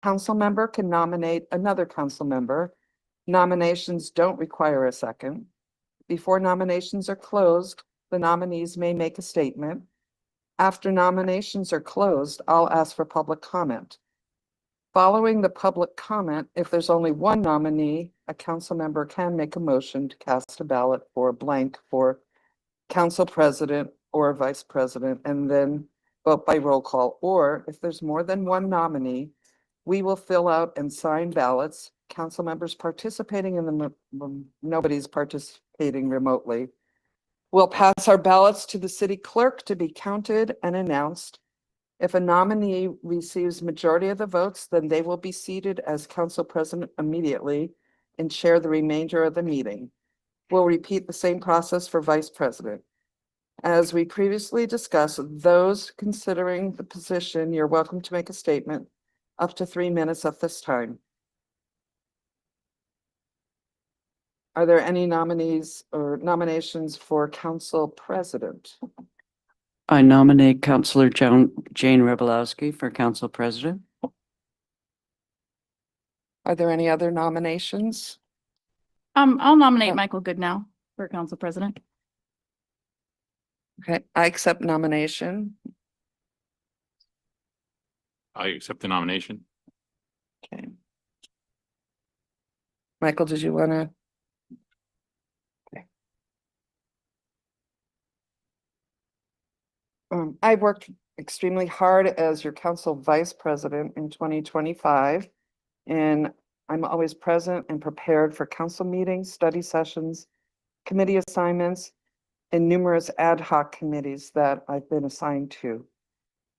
council member can nominate another council member. Nominations don't require a second. Before nominations are closed, the nominees may make a statement. After nominations are closed, I'll ask for public comment. Following the public comment, if there's only one nominee, a council member can make a motion to cast a ballot for a blank for council president or vice president, and then vote by roll call. Or if there's more than one nominee, we will fill out and sign ballots. Council members participating in the, nobody's participating remotely. We'll pass our ballots to the city clerk to be counted and announced. If a nominee receives majority of the votes, then they will be seated as council president immediately and chair the remainder of the meeting. We'll repeat the same process for vice president. As we previously discussed, those considering the position, you're welcome to make a statement up to 3 minutes at this time. Are there any nominees or nominations for council president? I nominate Councillor Jane Rebelowski for council president. Are there any other nominations? I'll nominate Michael Goodnow for council president. Okay, I accept nomination. I accept the nomination. Okay. Michael, did you want to? Okay. I worked extremely hard as your council vice president in 2025, and I'm always present and prepared for council meetings, study sessions, committee assignments, and numerous ad hoc committees that I've been assigned to.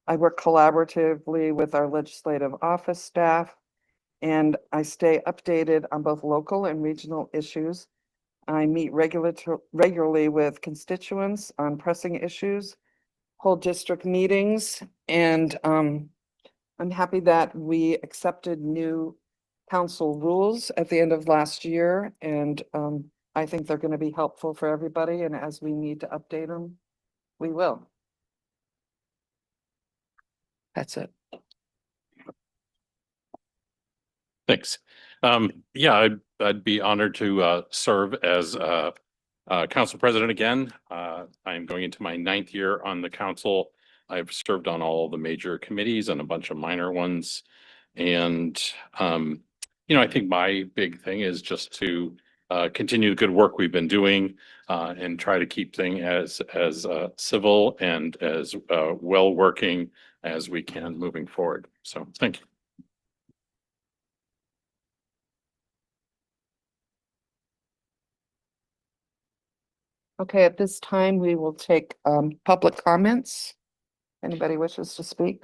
I work collaboratively with our legislative office staff, and I stay updated on both local and regional issues. I meet regularly with constituents on pressing issues, hold district meetings, and I'm happy that we accepted new council rules at the end of last year, and I think they're going to be helpful for everybody, and as we need to update them, we will. That's it. Thanks. Yeah, I'd be honored to serve as council president again. I'm going into my 9th year on the council. I've served on all the major committees and a bunch of minor ones. And, I think my big thing is just to continue the good work we've been doing and try to keep things as civil and as well working as we can moving forward. So thank you. Okay, at this time, we will take public comments. Anybody wishes to speak?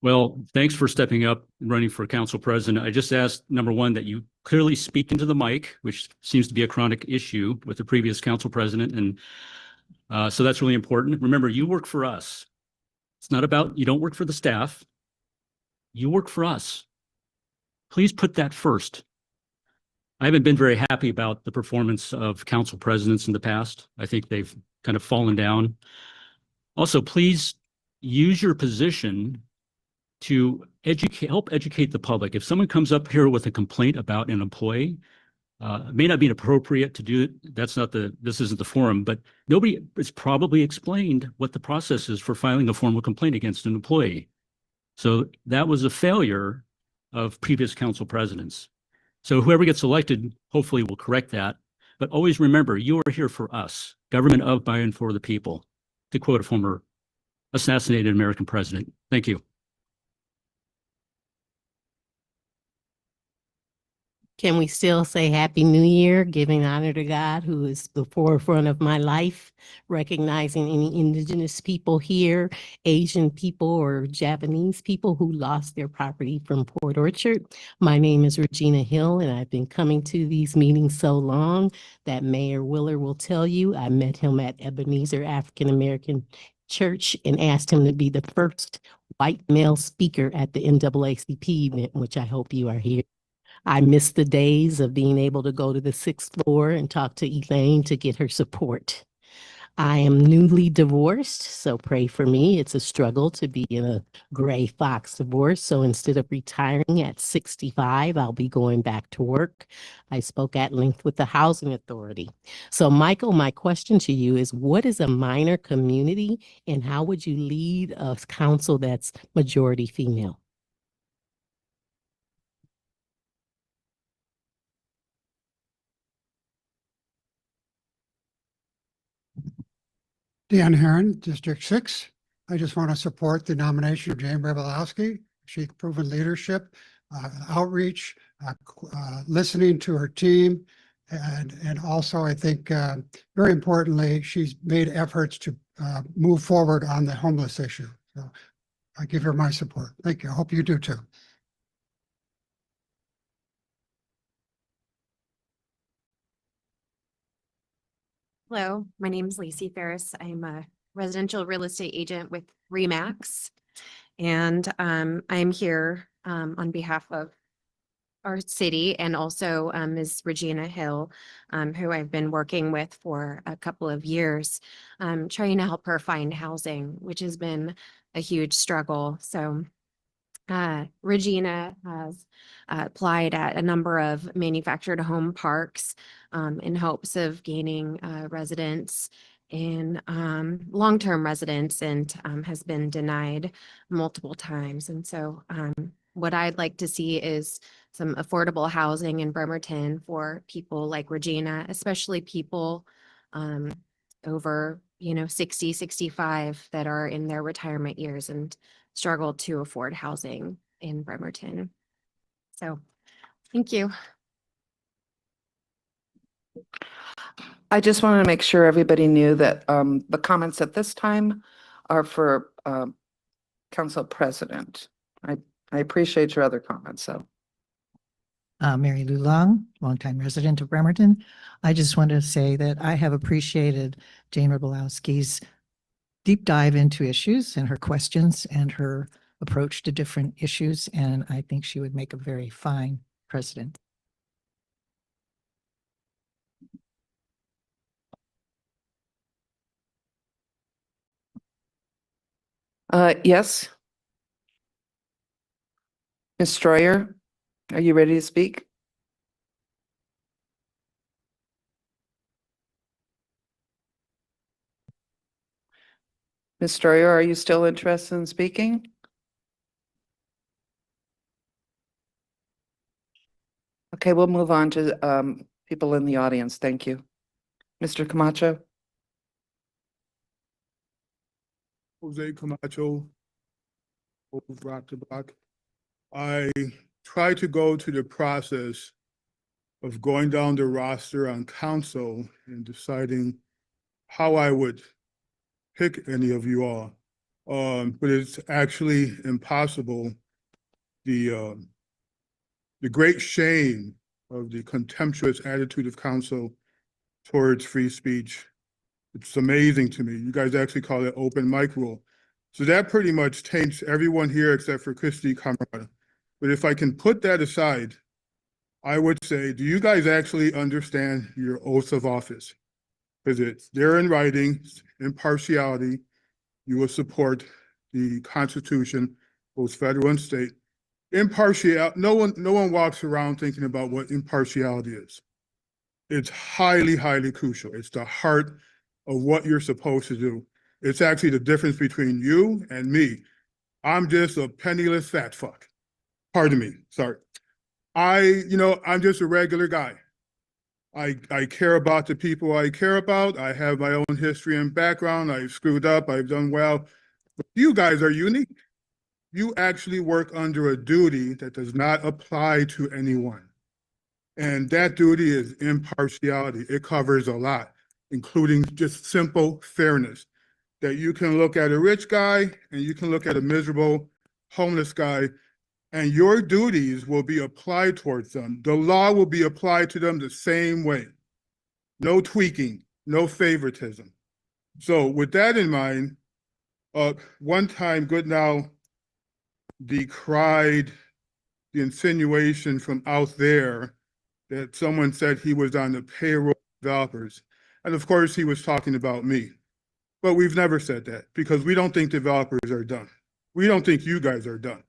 Well, thanks for stepping up and running for council president. I just asked, number one, that you clearly speak into the mic, which seems to be a chronic issue with the previous council president. And so that's really important. Remember, you work for us. It's not about, you don't work for the staff. You work for us. Please put that first. I haven't been very happy about the performance of council presidents in the past. I think they've kind of fallen down. Also, please use your position to help educate the public. If someone comes up here with a complaint about an employee, it may not be appropriate to do it. This isn't the forum, but nobody has probably explained what the process is for filing a formal complaint against an employee. So that was a failure of previous council presidents. So whoever gets elected, hopefully will correct that. But always remember, you are here for us, government of, by, and for the people, to quote a former assassinated American president. Thank you. Can we still say Happy New Year, giving honor to God, who is the forefront of my life, recognizing any indigenous people here, Asian people or Japanese people who lost their property from Port Orchard. My name is Regina Hill, and I've been coming to these meetings so long that Mayor Willer will tell you I met him at Ebenezer African American Church and asked him to be the first white male speaker at the NAACP event, which I hope you are here. I miss the days of being able to go to the 6th floor and talk to Elaine to get her support. I am newly divorced, so pray for me. It's a struggle to be in a gray fox divorce. So instead of retiring at 65, I'll be going back to work. I spoke at length with the Housing Authority. So Michael, my question to you is, what is a minor community and how would you lead a council that's majority female? Dan Herron, District 6. I just want to support the nomination of Jane Bremelowski. She's proven leadership, outreach, listening to her team. And also, I think, very importantly, she's made efforts to move forward on the homeless issue. So I give her my support. Thank you. I hope you do too. Hello, my name is Lacey Ferris. I'm a residential real estate agent with RE/MAX. And I'm here on behalf of our city and also Ms. Regina Hill, who I've been working with for a couple of years, trying to help her find housing, which has been a huge struggle. So Regina has applied at a number of manufactured home parks in hopes of gaining residents in long-term residents and has been denied multiple times. And so what I'd like to see is some affordable housing in Bremerton for people like Regina, especially people over, 60, 65 that are in their retirement years and struggle to afford housing in Bremerton. So, thank you. I just wanted to make sure everybody knew that the comments at this time are for Council President. I appreciate your other comments, so. Mary Lou Long, longtime resident of Bremerton. I just want to say that I have appreciated Jane Rybalowski's deep dive into issues and her questions and her approach to different issues, and I think she would make a very fine president. Yes. Ms. Stroyer, are you ready to speak? Ms. Stroyer, are you still interested in speaking? Okay, we'll move on to people in the audience. Thank you. Mr. Camacho? Jose Camacho, Old Rock to Block. I try to go to the process of going down the roster on council and deciding how I would pick any of you all. But it's actually impossible. The great shame of the contemptuous attitude of council towards free speech. It's amazing to me. You guys actually call it open mic rule. So that pretty much taints everyone here except for Christy Camarada. But if I can put that aside, I would say, do you guys actually understand your oath of office? Because it's there in writing, impartiality. You will support the Constitution, both federal and state. Impartiality, no one walks around thinking about what impartiality is. It's highly, highly crucial. It's the heart of what you're supposed to do. It's actually the difference between you and me. I'm just a penniless fat fuck. Pardon me, sorry. I'm just a regular guy. I care about the people I care about. I have my own history and background. I've screwed up, I've done well. But you guys are unique. You actually work under a duty that does not apply to anyone. And that duty is impartiality. It covers a lot, including just simple fairness. That you can look at a rich guy and you can look at a miserable homeless guy, and your duties will be applied towards them. The law will be applied to them the same way. No tweaking, no favoritism. So with that in mind, one time Goodnow decried the insinuation from out there that someone said he was on the payroll of developers. And of course, he was talking about me. But we've never said that because we don't think developers are done. We don't think you guys are done.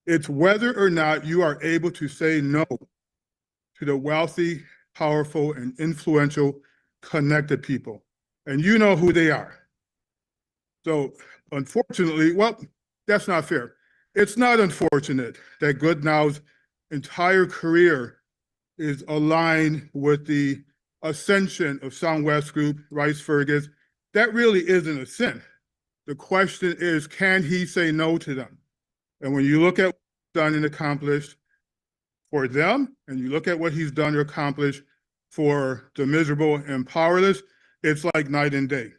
It's whether or not you are able to say no to the wealthy, powerful, and influential, connected people. And you know who they are. So unfortunately, well, that's not fair. It's not unfortunate that Goodnow's entire career is aligned with the ascension of Southwest Group, Rice Fergus. That really isn't a sin. The question is, can he say no to them? And when you look at what's done and accomplished for them, and you look at what he's done or accomplished for the miserable and powerless, it's like night and day.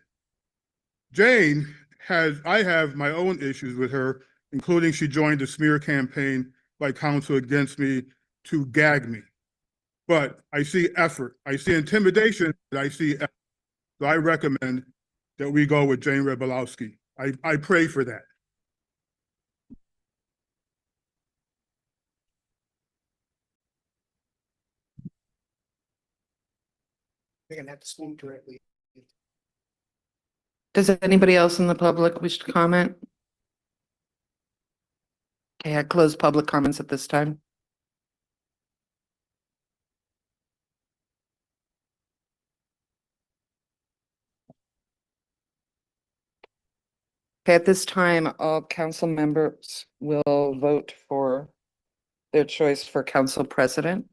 Jane I have my own issues with her, including she joined the smear campaign by counsel against me to gag me. But I see effort, I see intimidation, and I see effort. So I recommend that we go with Jane Rebolowski. I pray for that. They're gonna have to speak directly. Does anybody else in the public wish to comment? Okay, I close public comments at this time. Okay, at this time, all council members will vote for their choice for council president.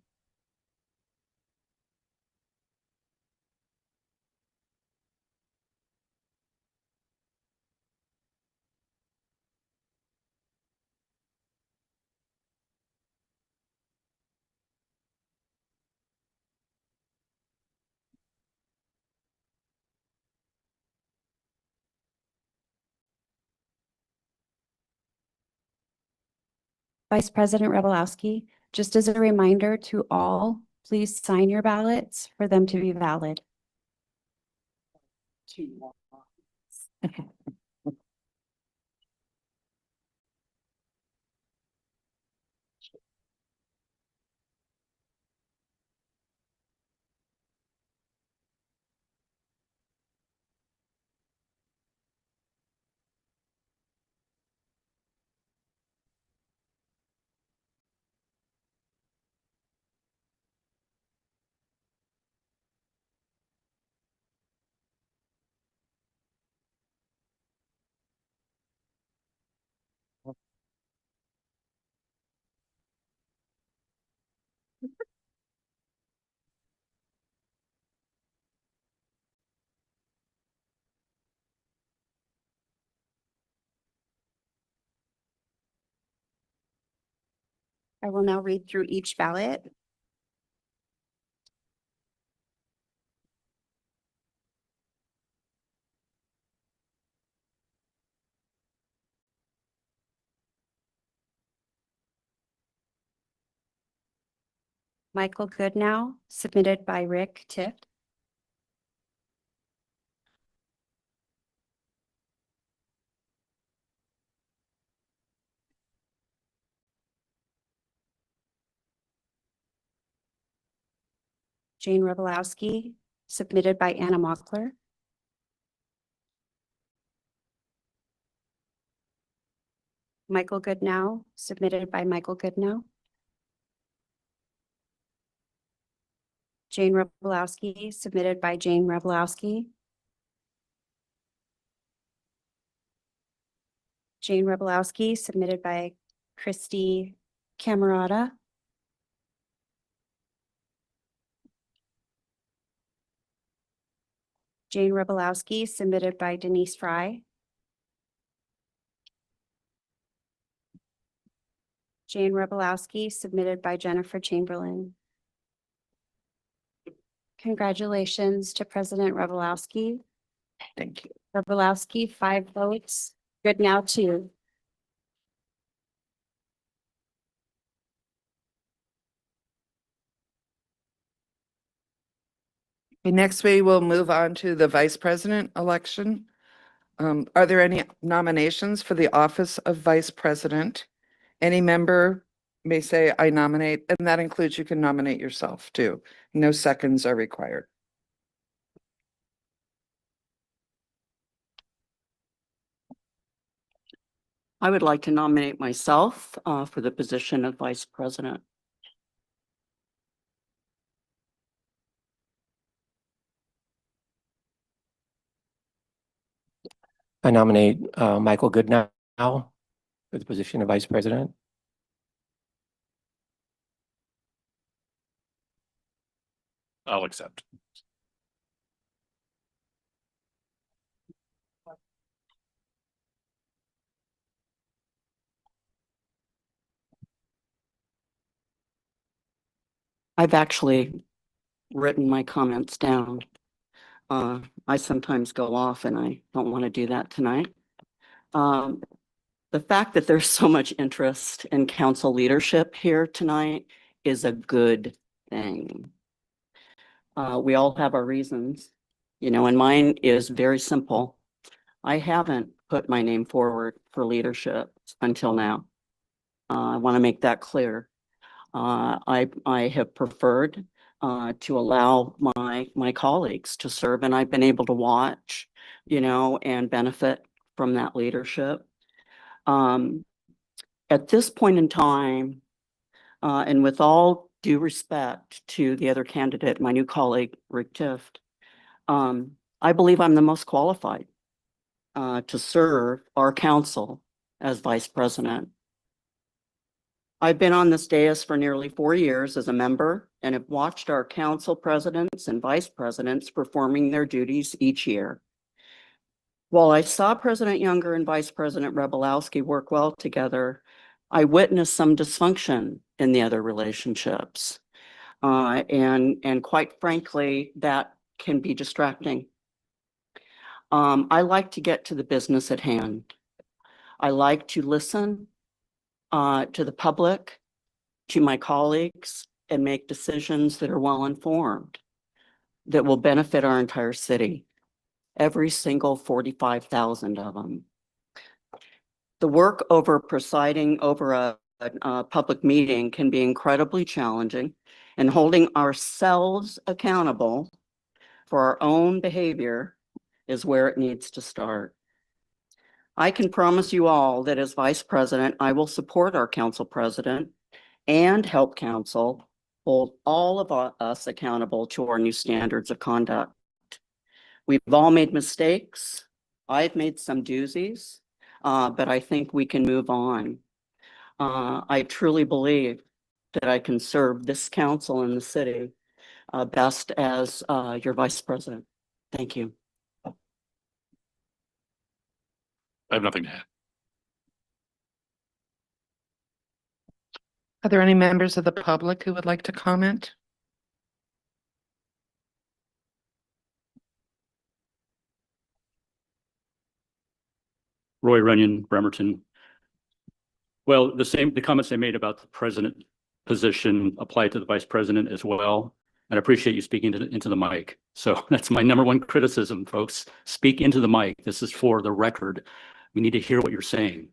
Vice President Rebolowski, just as a reminder to all, please sign your ballots for them to be valid. I will now read through each ballot. Michael Goodnow, submitted by Rick Tift. Jane Rebolowski, submitted by Anna Mockler. Michael Goodnow, submitted by Michael Goodnow. Jane Rebolowski, submitted by Jane Rebolowski. Jane Rebolowski, submitted by Christy Camerata. Jane Rebolowski, submitted by Denise Fry. Jane Rebolowski, submitted by Jennifer Chamberlain. Congratulations to President Rebolowski. Thank you. Rebolowski, 5 votes. Goodnow 2. Okay, next we will move on to the vice president election. Are there any nominations for the office of vice president? Any member may say, I nominate, and that includes you can nominate yourself too. No seconds are required. I would like to nominate myself for the position of Vice President. I nominate Michael Goodnow for the position of Vice President. I'll accept. I've actually written my comments down. I sometimes go off and I don't want to do that tonight. The fact that there's so much interest in council leadership here tonight is a good thing. We all have our reasons, and mine is very simple. I haven't put my name forward for leadership until now. I want to make that clear. I have preferred to allow my colleagues to serve, and I've been able to watch, and benefit from that leadership. At this point in time, and with all due respect to the other candidate, my new colleague, Rick Tift, I believe I'm the most qualified to serve our council as vice president. I've been on this dais for nearly 4 years as a member and have watched our council presidents and vice presidents performing their duties each year. While I saw President Younger and Vice President Rebelowski work well together, I witnessed some dysfunction in the other relationships. And quite frankly, that can be distracting. I like to get to the business at hand. I like to listen to the public, to my colleagues, and make decisions that are well-informed, that will benefit our entire city, every single 45,000 of them. The work over presiding over a public meeting can be incredibly challenging, and holding ourselves accountable for our own behavior is where it needs to start. I can promise you all that as vice president, I will support our council president and help council hold all of us accountable to our new standards of conduct. We've all made mistakes. I've made some doozies, but I think we can move on. I truly believe that I can serve this council and the city best as your vice president. Thank you. I have nothing to add. Are there any members of the public who would like to comment? Roy Runyon, Bremerton. Well, the comments I made about the president position apply to the vice president as well. And I appreciate you speaking into the mic. So that's my number one criticism, folks. Speak into the mic. This is for the record. We need to hear what you're saying.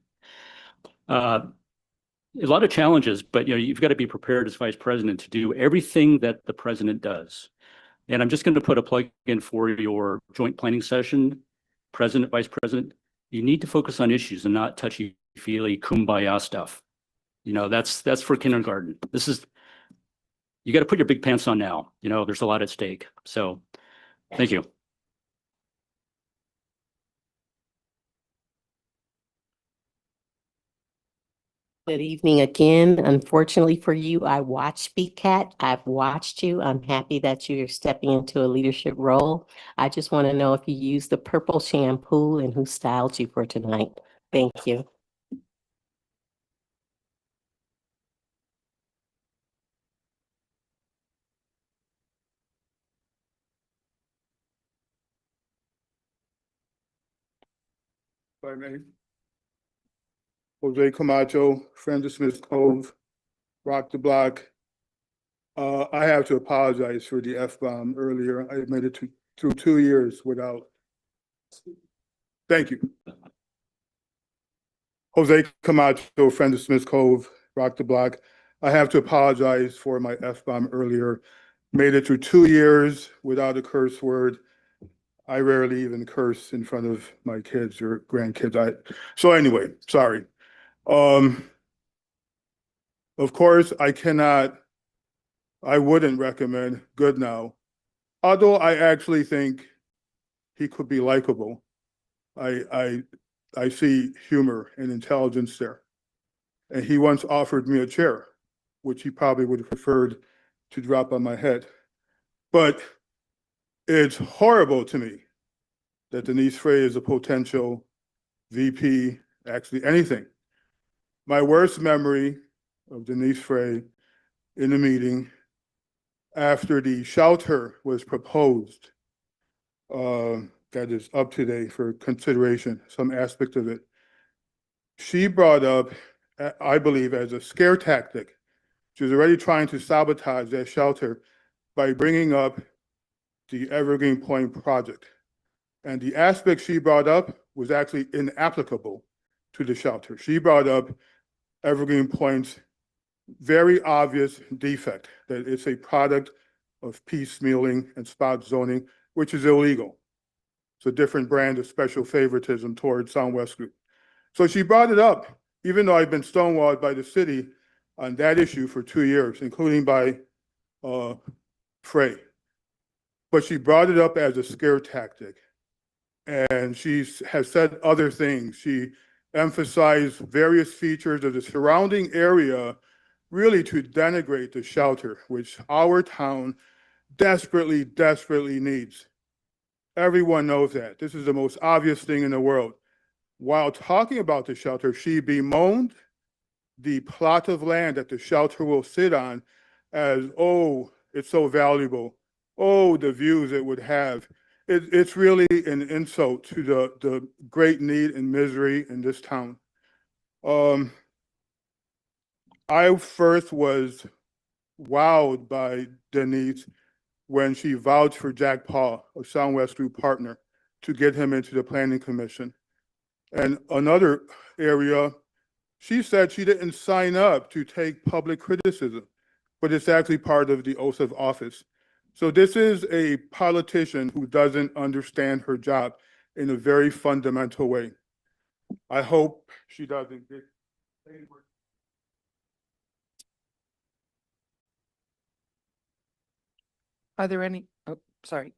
A lot of challenges, but you've got to be prepared as vice president to do everything that the president does. And I'm just going to put a plug in for your joint planning session, president, vice president. You need to focus on issues and not touchy-feely kumbaya stuff. That's for kindergarten. You got to put your big pants on now. There's a lot at stake. So thank you. Good evening again. Unfortunately for you, I watched Big Cat. I've watched you. I'm happy that you're stepping into a leadership role. I just want to know if you used the purple shampoo and who styled you for tonight. Thank you. If I may. Jose Camacho, friend of Smith Cove, Rock the Block. I have to apologize for the F-bomb earlier. I made it through 2 years without. Thank you. Jose Camacho, friend of Smith Cove, Rock the Block. I have to apologize for my F-bomb earlier. Made it through 2 years without a curse word. I rarely even curse in front of my kids or grandkids. So anyway, sorry. Of course, I wouldn't recommend Goodnow, although I actually think he could be likable. I see humor and intelligence there. And he once offered me a chair, which he probably would have preferred to drop on my head. But it's horrible to me that Denise Frey is a potential VP, actually anything. My worst memory of Denise Frey in the meeting after the shelter was proposed, that is up today for consideration, some aspect of it. She brought up, I believe, as a scare tactic, she was already trying to sabotage that shelter by bringing up the Evergreen Point project. And the aspect she brought up was actually inapplicable to the shelter. She brought up Evergreen Point's very obvious defect, that it's a product of piecemealing and spot zoning, which is illegal. It's a different brand of special favoritism towards Soundwest Group. So she brought it up, even though I've been stonewalled by the city on that issue for 2 years, including by Frey. But she brought it up as a scare tactic. And she has said other things. She emphasized various features of the surrounding area really to denigrate the shelter, which our town desperately, desperately needs. Everyone knows that. This is the most obvious thing in the world. While talking about the shelter, she bemoaned the plot of land that the shelter will sit on as, oh, it's so valuable. Oh, the views it would have. It's really an insult to the great need and misery in this town. I first was wowed by Denise when she vouched for Jack Paul, a Soundwest Group partner, to get him into the Planning Commission. And another area, she said she didn't sign up to take public criticism, but it's actually part of the oath of office. So this is a politician who doesn't understand her job in a very fundamental way. I hope she doesn't get. Are there any, oh, sorry.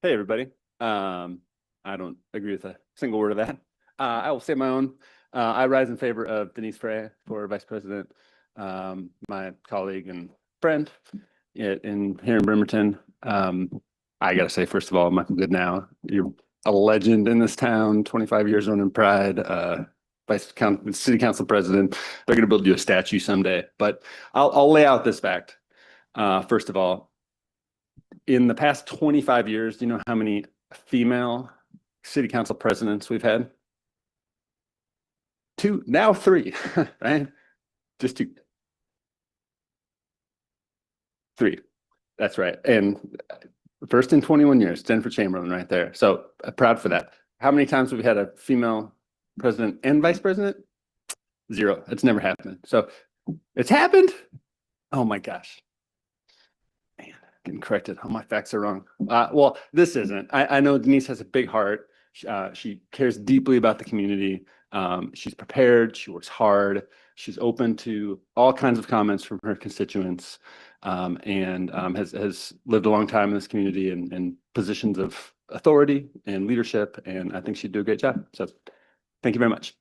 Hey, everybody. I don't agree with a single word of that. I will say my own. I rise in favor of Denise Frey for vice president, my colleague and friend here in Bremerton. I got to say, first of all, Michael Goodnow, you're a legend in this town, 25 years on in pride, city council president. They're going to build you a statue someday. But I'll lay out this fact. First of all, in the past 25 years, do you know how many female city council presidents we've had? 2, now 3, right? Just 2. 3. That's right. And first in 21 years, Jennifer Chamberlain right there. So proud for that. How many times have we had a female president and vice president? 0. It's never happened. So it's happened. Oh my gosh. Man, getting corrected. All my facts are wrong. Well, this isn't. I know Denise has a big heart. She cares deeply about the community. She's prepared. She works hard. She's open to all kinds of comments from her constituents, and has lived a long time in this community in positions of authority and leadership. And I think she'd do a great job. So thank you very much.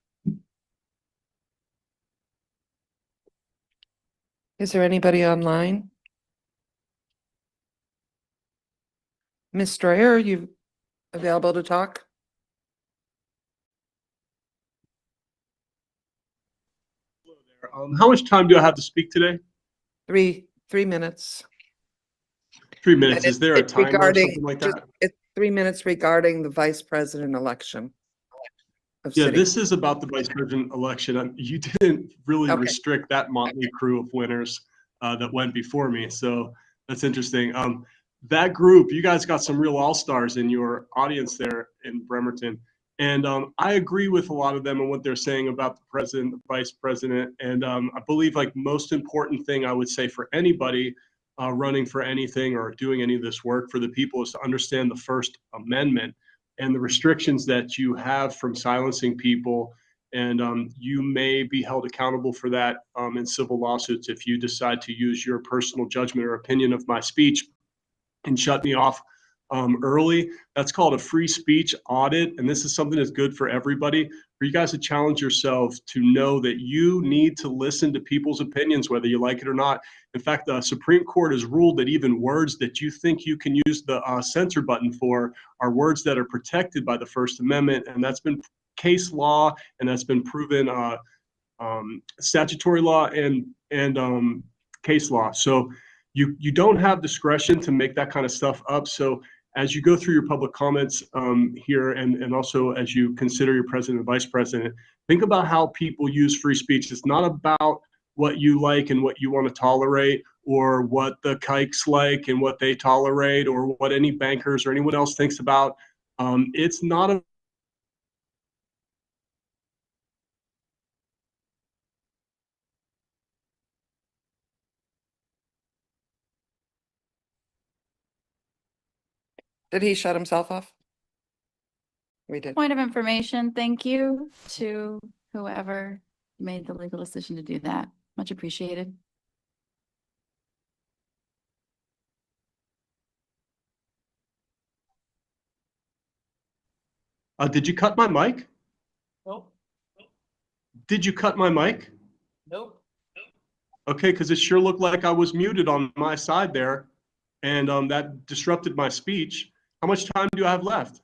Is there anybody online? Ms. Strayer, are you available to talk? How much time do I have to speak today? 3 minutes. 3 minutes. And Is there a it's timer or regarding- something like just- that? It's 3 minutes regarding the vice president election. Yeah, this is about the vice president election. You didn't really Okay. restrict that motley crew of winners that went before me. So that's interesting. That group, you guys got some real all-stars in your audience there in Bremerton. And I agree with a lot of them and what they're saying about the president, the vice president. And I believe like most important thing I would say for anybody running for anything or doing any of this work for the people is to understand the First Amendment and the restrictions that you have from silencing people. And you may be held accountable for that in civil lawsuits if you decide to use your personal judgment or opinion of my speech and shut me off early. That's called a free speech audit. And this is something that's good for everybody, for you guys to challenge yourselves to know that you need to listen to people's opinions, whether you like it or not. In fact, the Supreme Court has ruled that even words that you think you can use the censor button for are words that are protected by the First Amendment. And that's been case law, and that's been proven statutory law and case law. So you don't have discretion to make that kind of stuff up. So as you go through your public comments here, and also as you consider your president and vice president, think about how people use free speech. It's not about what you like and what you want to tolerate, or what the kikes like and what they tolerate, or what any bankers or anyone else thinks about. It's not a Did he shut himself off? We did. Point of information, thank you to whoever made the legal decision to do that. Much appreciated. did you cut my mic? Nope. Did you cut my mic? Nope. Okay, because it sure looked like I was muted on my side there, and that disrupted my speech. How much time do I have left?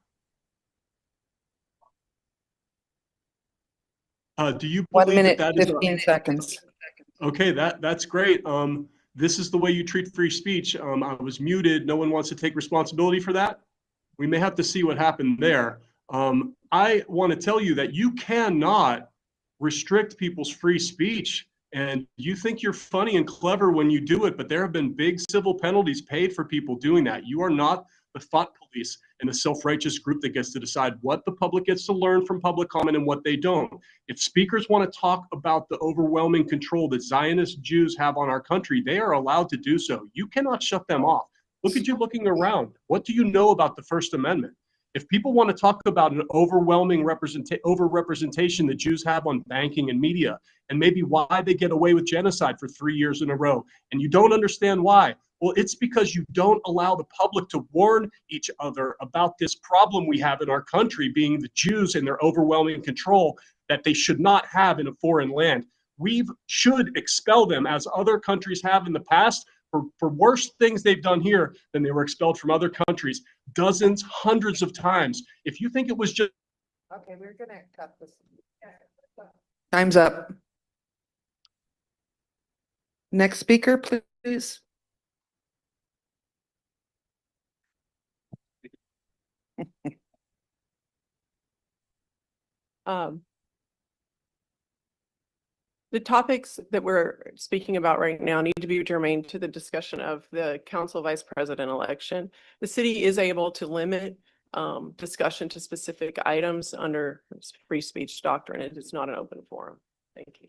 Do you 1 believe minute, that is 15 seconds. okay? That's great. This is the way you treat free speech. I was muted. No one wants to take responsibility for that. We may have to see what happened there. I want to tell you that you cannot restrict people's free speech. And you think you're funny and clever when you do it, but there have been big civil penalties paid for people doing that. You are not the thought police and the self-righteous group that gets to decide what the public gets to learn from public comment and what they don't. If speakers want to talk about the overwhelming control that Zionist Jews have on our country, they are allowed to do so. You cannot shut them off. Look at you looking around. What do you know about the First Amendment? If people want to talk about an overwhelming overrepresentation that Jews have on banking and media, and maybe why they get away with genocide for 3 years in a row, and you don't understand why, well, it's because you don't allow the public to warn each other about this problem we have in our country, being the Jews and their overwhelming control that they should not have in a foreign land. We should expel them, as other countries have in the past, for worse things they've done here than they were expelled from other countries dozens, hundreds of times. If you think it was just Okay, we're gonna cut this. Time's up. Next speaker, please. The topics that we're speaking about right now need to be germane to the discussion of the council vice president election. The city is able to limit discussion to specific items under free speech doctrine. It is not an open forum. Thank you.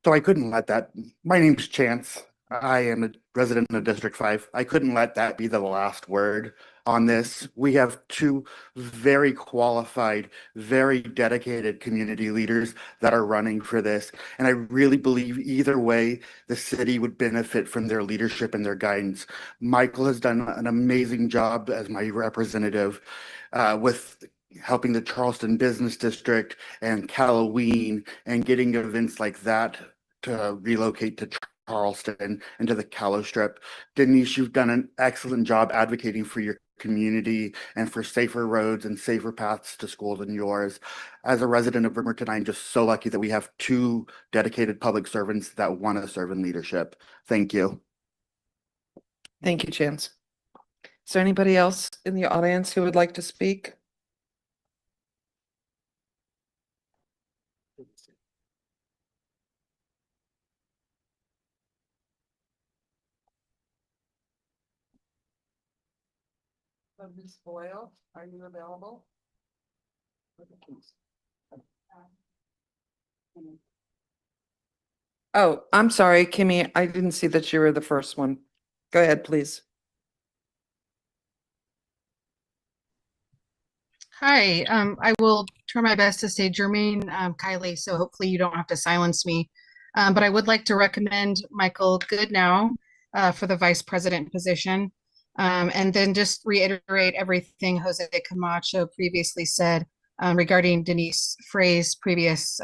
So I couldn't let that. My name's Chance. I am a resident of District 5. I couldn't let that be the last word on this. We have two very qualified, very dedicated community leaders that are running for this. And I really believe either way, the city would benefit from their leadership and their guidance. Michael has done an amazing job as my representative with helping the Charleston Business District and Halloween and getting events like that to relocate to Charleston and to the Callow Strip. Denise, you've done an excellent job advocating for your community and for safer roads and safer paths to school than yours. As a resident of Bremerton, I'm just so lucky that we have two dedicated public servants that want to serve in leadership. Thank you. Thank you, Chance. Is there anybody else in the audience who would like to speak? Ms. Boyle, are you available? Oh, I'm sorry, Kimmy, I didn't see that you were the first one. Go ahead, please. Hi, I will try my best to stay germane, Kylie, so hopefully you don't have to silence me. But I would like to recommend Michael Goodnow for the vice president position. And then just reiterate everything Jose Camacho previously said regarding Denise Frey's previous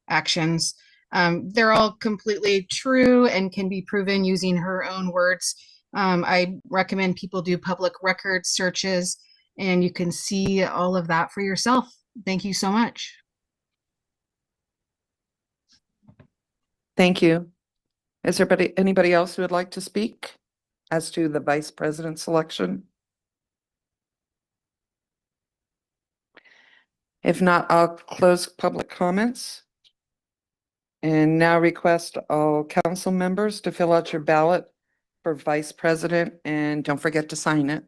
actions. They're all completely true and can be proven using her own words. I recommend people do public record searches and you can see all of that for yourself. Thank you so much. Thank you. Is there anybody else who would like to speak as to the vice president selection? If not, I'll close public comments. And now request all council members to fill out your ballot for vice president and don't forget to sign it.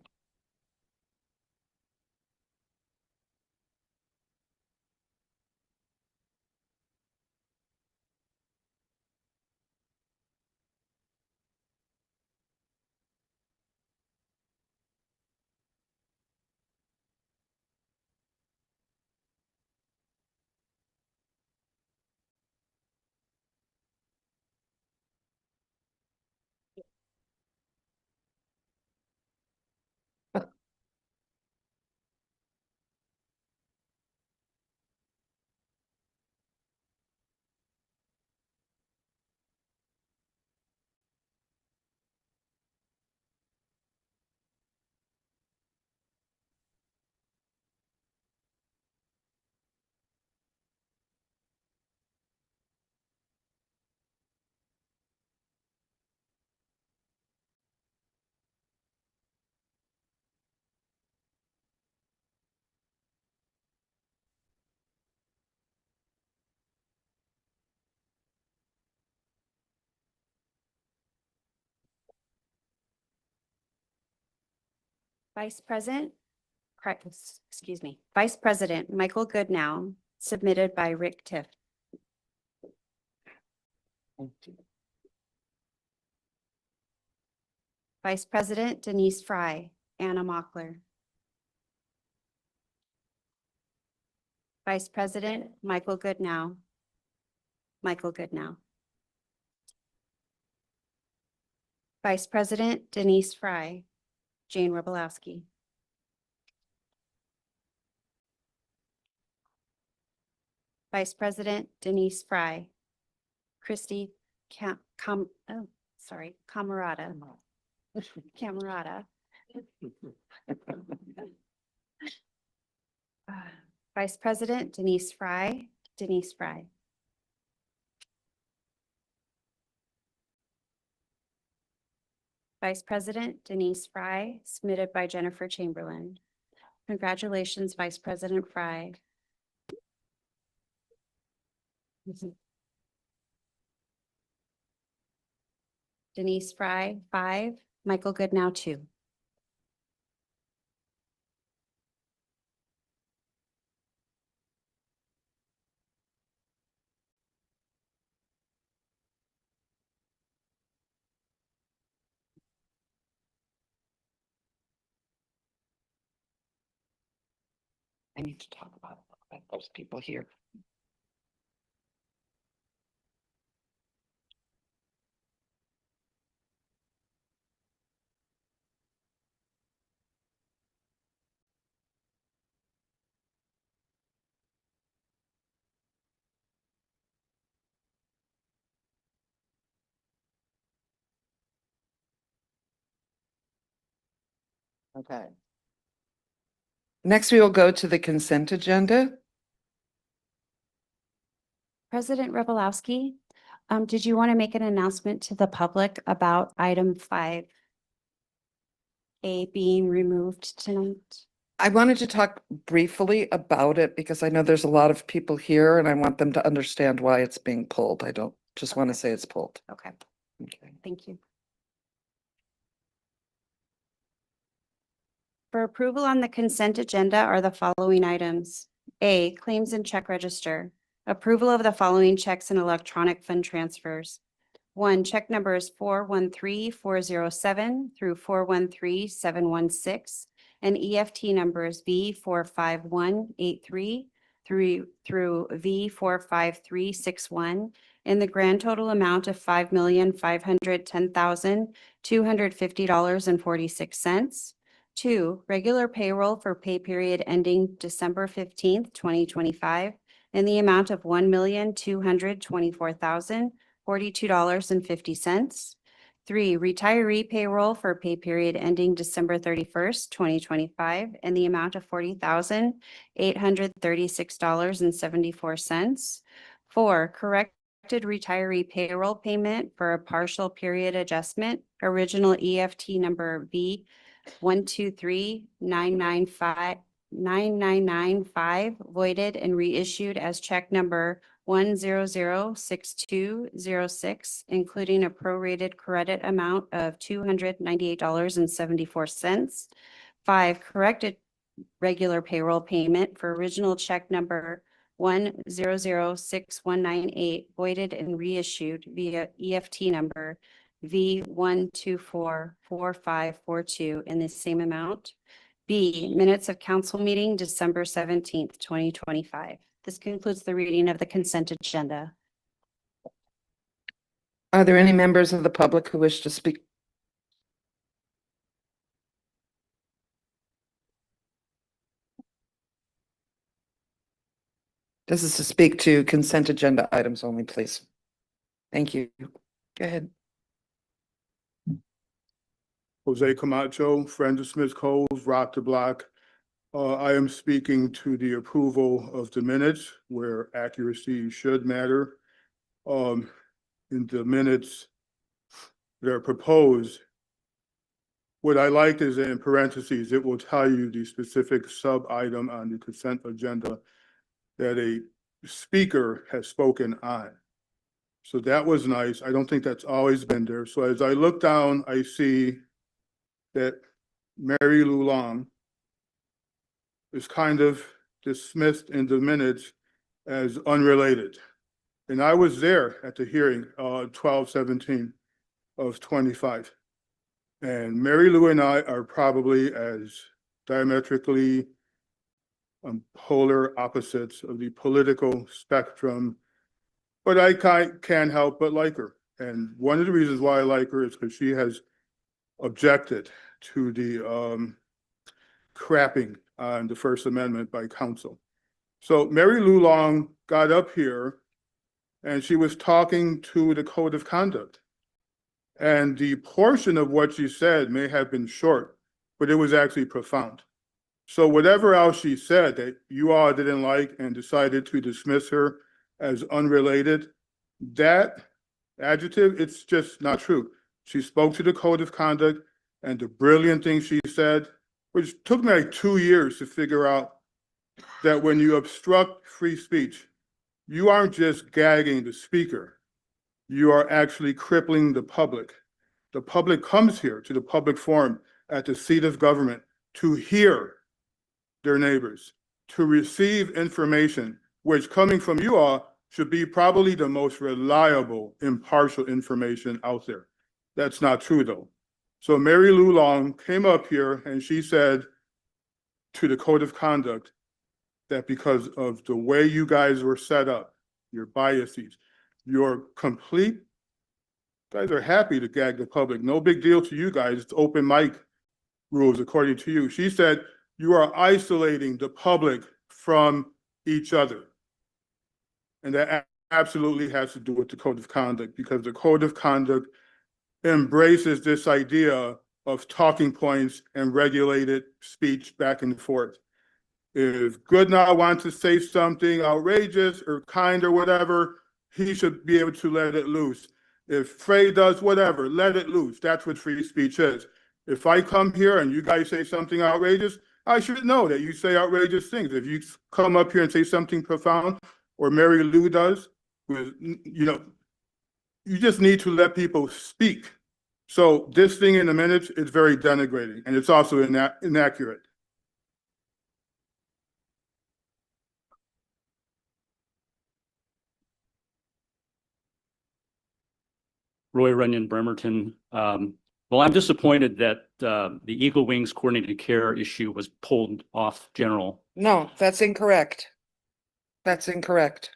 Vice President, excuse me, Vice President Michael Goodnow, submitted by Rick Tiff. Vice President Denise Fry, Anna Mockler. Vice President Michael Goodnow, Michael Goodnow. Vice President Denise Fry, Jane Robolowski. Vice President Denise Fry, Christy Camerata. Camerata. Vice President Denise Fry, Denise Fry. Vice President Denise Fry, submitted by Jennifer Chamberlain. Congratulations, Vice President Fry. Denise Fry, 5, Michael Goodnow, 2. I need to talk about those people here. Okay. Next, we will go to the consent agenda. President Robolowski, did you want to make an announcement to the public about item 5A being removed tonight? I wanted to talk briefly about it because I know there's a lot of people here and I want them to understand why it's being pulled. I don't just want to say it's pulled. Okay, Okay. thank you. For approval on the consent agenda are the following items. A, claims and check register. Approval of the following checks and electronic fund transfers. One, check numbers 413407 through 413716 and EFT numbers V45183 through V45361 in the grand total amount of $5,510,250.46. Two, regular payroll for pay period ending December 15th, 2025 in the amount of $1,224,042.50. Three, retiree payroll for pay period ending December 31st, 2025 in the amount of $40,836.74. Four, corrected retiree payroll payment for a partial period adjustment, original EFT number V1239995 voided and reissued as check number 1006206, including a prorated credit amount of $298.74. Five, corrected regular payroll payment for original check number 1006198, voided and reissued via EFT number V1244542 in the same amount. B, minutes of council meeting December 17th, 2025. This concludes the reading of the consent agenda. Are there any members of the public who wish to speak? This is to speak to consent agenda items only, please. Thank you. Go ahead. Jose Camacho, friend of Smith Cove, Rock the Block. I am speaking to the approval of the minutes where accuracy should matter. In the minutes that are proposed, what I like is in parentheses, it will tell you the specific sub-item on the consent agenda that a speaker has spoken on. So that was nice. I don't think that's always been there. So as I look down, I see that Mary Lou Long is kind of dismissed in the minutes as unrelated. And I was there at the hearing, 12/17 of 25. And Mary Lou and I are probably as diametrically polar opposites of the political spectrum, but I can't help but like her. And one of the reasons why I like her is because she has objected to the crapping on the First Amendment by counsel. So Mary Lou Long got up here and she was talking to the code of conduct. And the portion of what she said may have been short, but it was actually profound. So whatever else she said that you all didn't like and decided to dismiss her as unrelated, that adjective, it's just not true. She spoke to the code of conduct, and the brilliant thing she said, which took me like 2 years to figure out, that when you obstruct free speech, you aren't just gagging the speaker, you are actually crippling the public. The public comes here to the public forum at the seat of government to hear their neighbors, to receive information, which coming from you all should be probably the most reliable, impartial information out there. That's not true though. So Mary Lou Long came up here and she said to the code of conduct that because of the way you guys were set up, your biases, your complete, guys are happy to gag the public. No big deal to you guys. It's open mic rules according to you. She said you are isolating the public from each other. And that absolutely has to do with the code of conduct, because the code of conduct embraces this idea of talking points and regulated speech back and forth. If Goodnow wants to say something outrageous or kind or whatever, he should be able to let it loose. If Frey does whatever, let it loose. That's what free speech is. If I come here and you guys say something outrageous, I should know that you say outrageous things. If you come up here and say something profound, or Mary Lou does, you know, you just need to let people speak. So this thing in the minutes is very denigrating, and it's also inaccurate. Roy Runyon, Bremerton. Well, I'm disappointed that the Eagle Wings coordinated care issue was pulled off general. No, that's incorrect. That's incorrect.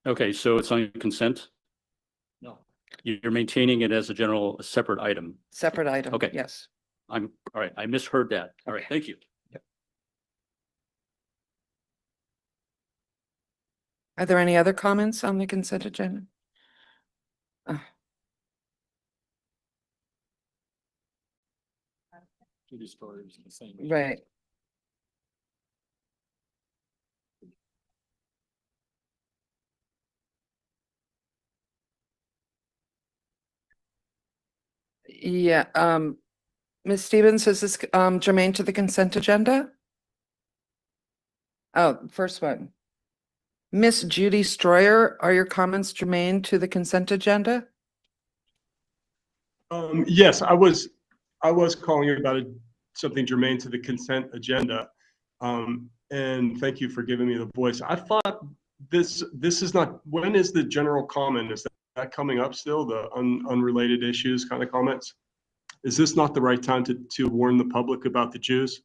Okay, so it's on consent? No. You're maintaining it as a separate item. Separate item. Okay. Yes. All right, I misheard that. All right, thank you. Are there any other comments on the consent agenda? Right. Yeah, Ms. Stevens, is this germane to the consent agenda? Oh, first one. Miss Judy Stroyer, are your comments germane to the consent agenda? Yes, I was calling about something germane to the consent agenda. And thank you for giving me the voice. I thought this is not, when is the general comment? Is that coming up still, the unrelated issues kind of comments? Is this not the right time to warn the public about the Jews?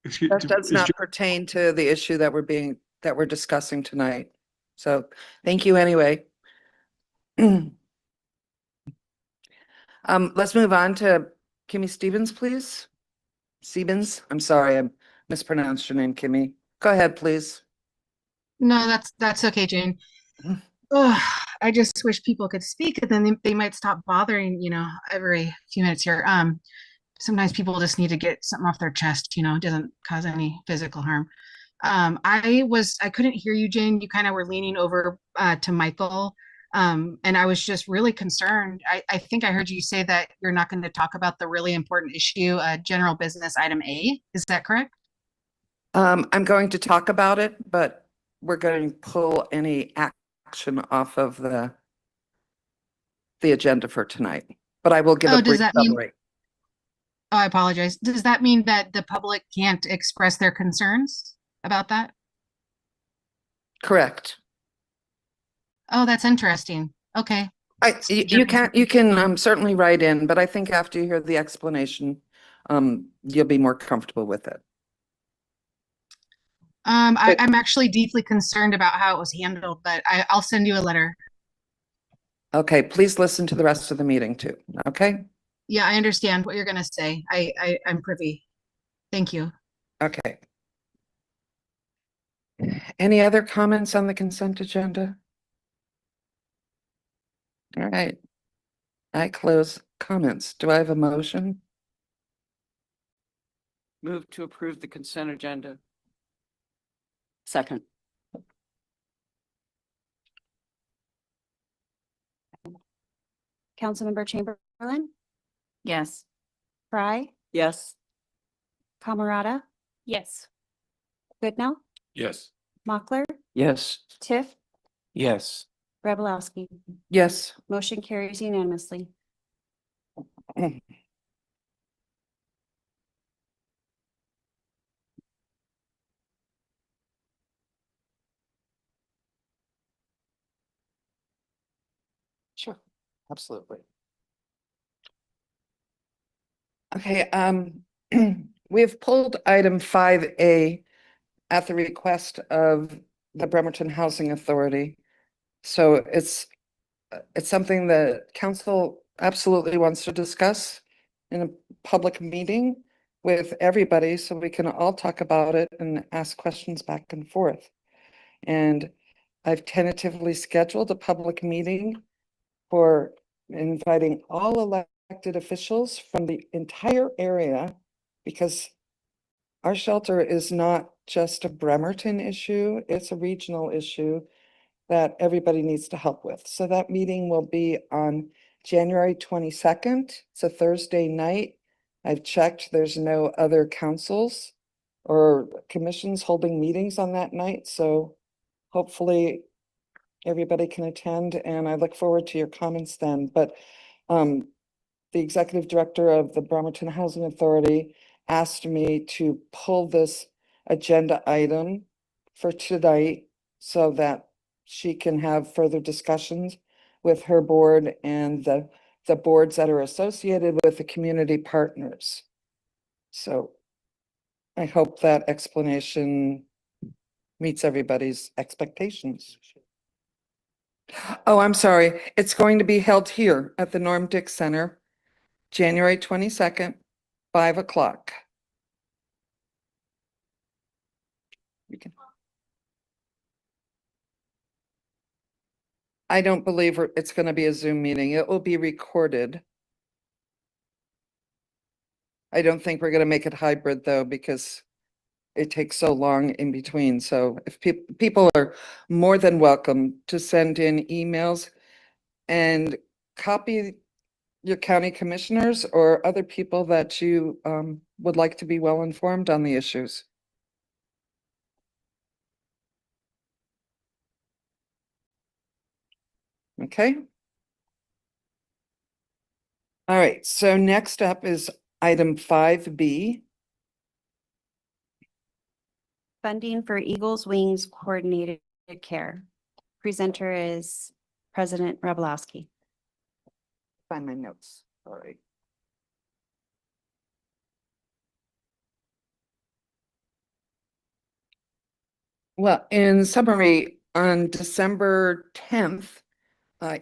That does not pertain to the issue that we're discussing tonight. So thank you anyway. Let's move on to Kimmy Stevens, please. Stevens, I'm sorry, I mispronounced your name, Kimmy. Go ahead, please. No, that's okay, Jane. Ugh, I just wish people could speak and then they might stop bothering, every few minutes here. Sometimes people just need to get something off their chest, it doesn't cause any physical harm. I couldn't hear you, Jane. You kind of were leaning over to Michael. And I was just really concerned. I think I heard you say that you're not going to talk about the really important issue, general business item A. Is that correct? I'm going to talk about it, but we're going to pull any action off of the agenda for tonight. But I will give a brief summary. Oh, I apologize. Does that mean that the public can't express their concerns about that? Correct. Oh, that's interesting. Okay. You can certainly write in, but I think after you hear the explanation, you'll be more comfortable with it. I'm actually deeply concerned about how it was handled, but I'll send you a letter. Okay, please listen to the rest of the meeting too, okay? Yeah, I understand what you're gonna say. I'm privy. Thank you. Okay. Any other comments on the consent agenda? All right. I close comments. Do I have a motion? Move to approve the consent agenda. Second. Councilmember Chamberlain, Yes. Fry, Yes. Camerata, Yes. Goodnow, Yes. Mochler, Yes. Tiff, Yes. Rebelowski. Yes. Motion carries unanimously. Sure, absolutely. Okay, we've pulled item 5A at the request of the Bremerton Housing Authority. So it's something that council absolutely wants to discuss in a public meeting with everybody so we can all talk about it and ask questions back and forth. And I've tentatively scheduled a public meeting for inviting all elected officials from the entire area, because our shelter is not just a Bremerton issue, it's a regional issue that everybody needs to help with. So that meeting will be on January 22nd. It's a Thursday night. I've checked, there's no other councils or commissions holding meetings on that night. So hopefully everybody can attend, and I look forward to your comments then. But the executive director of the Bremerton Housing Authority asked me to pull this agenda item for tonight so that she can have further discussions with her board and the boards that are associated with the community partners. So I hope that explanation meets everybody's expectations. Oh, I'm sorry. It's going to be held here at the Norm Dick Center, January 22nd, 5 o'clock. You can. I don't believe it's going to be a Zoom meeting. It will be recorded. I don't think we're going to make it hybrid though, because it takes so long in between. So if people are more than welcome to send in emails and copy your county commissioners or other people that you would like to be well informed on the issues. Okay. All right, so next up is item 5B. Funding for Eagles Wings Coordinated Care. Presenter is President Rablowski. Find my notes, sorry. Well, in summary, on December 10th,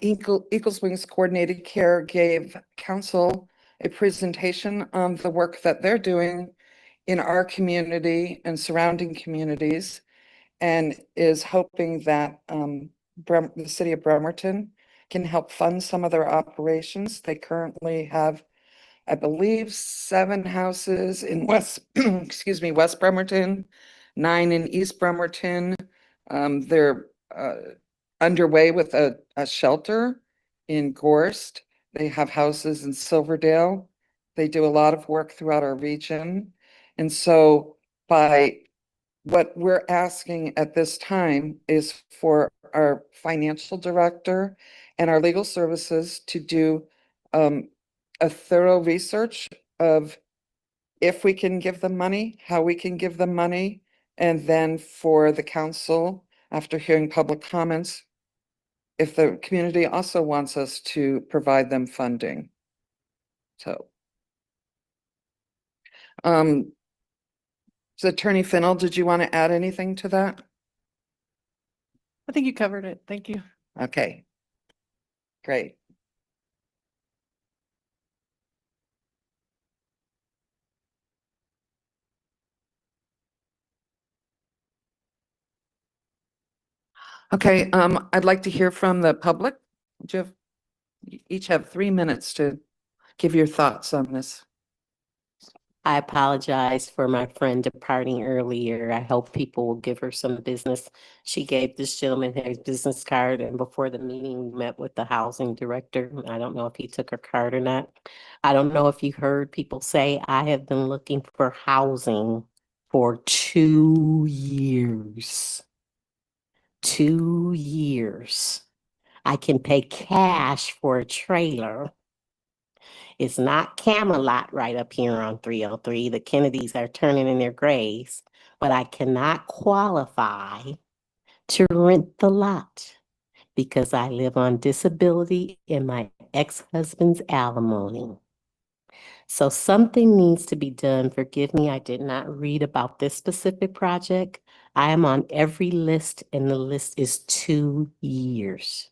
Eagles Wings Coordinated Care gave council a presentation on the work that they're doing in our community and surrounding communities, and is hoping that the city of Bremerton can help fund some of their operations. They currently have, I believe, 7 houses in West, excuse me, West Bremerton, 9 in East Bremerton. They're underway with a shelter in Gorst. They have houses in Silverdale. They do a lot of work throughout our region. And so by what we're asking at this time is for our financial director and our legal services to do a thorough research of if we can give them money, how we can give them money, and then for the council, after hearing public comments, if the community also wants us to provide them funding. So. So Attorney Fennell, did you want to add anything to that? I think you covered it. Thank you. Okay. Great. Okay, I'd like to hear from the public. You each have 3 minutes to give your thoughts on this. I apologize for my friend departing earlier. I hope people will give her some business. She gave this gentleman his business card, and before the meeting, we met with the housing director. I don't know if he took her card or not. I don't know if you heard people say, I have been looking for housing for 2 years. 2 years. I can pay cash for a trailer. It's not Camelot right up here on 303. The Kennedys are turning in their graves, but I cannot qualify to rent the lot because I live on disability and my ex-husband's alimony. So something needs to be done. Forgive me, I did not read about this specific project. I am on every list, and the list is 2 years.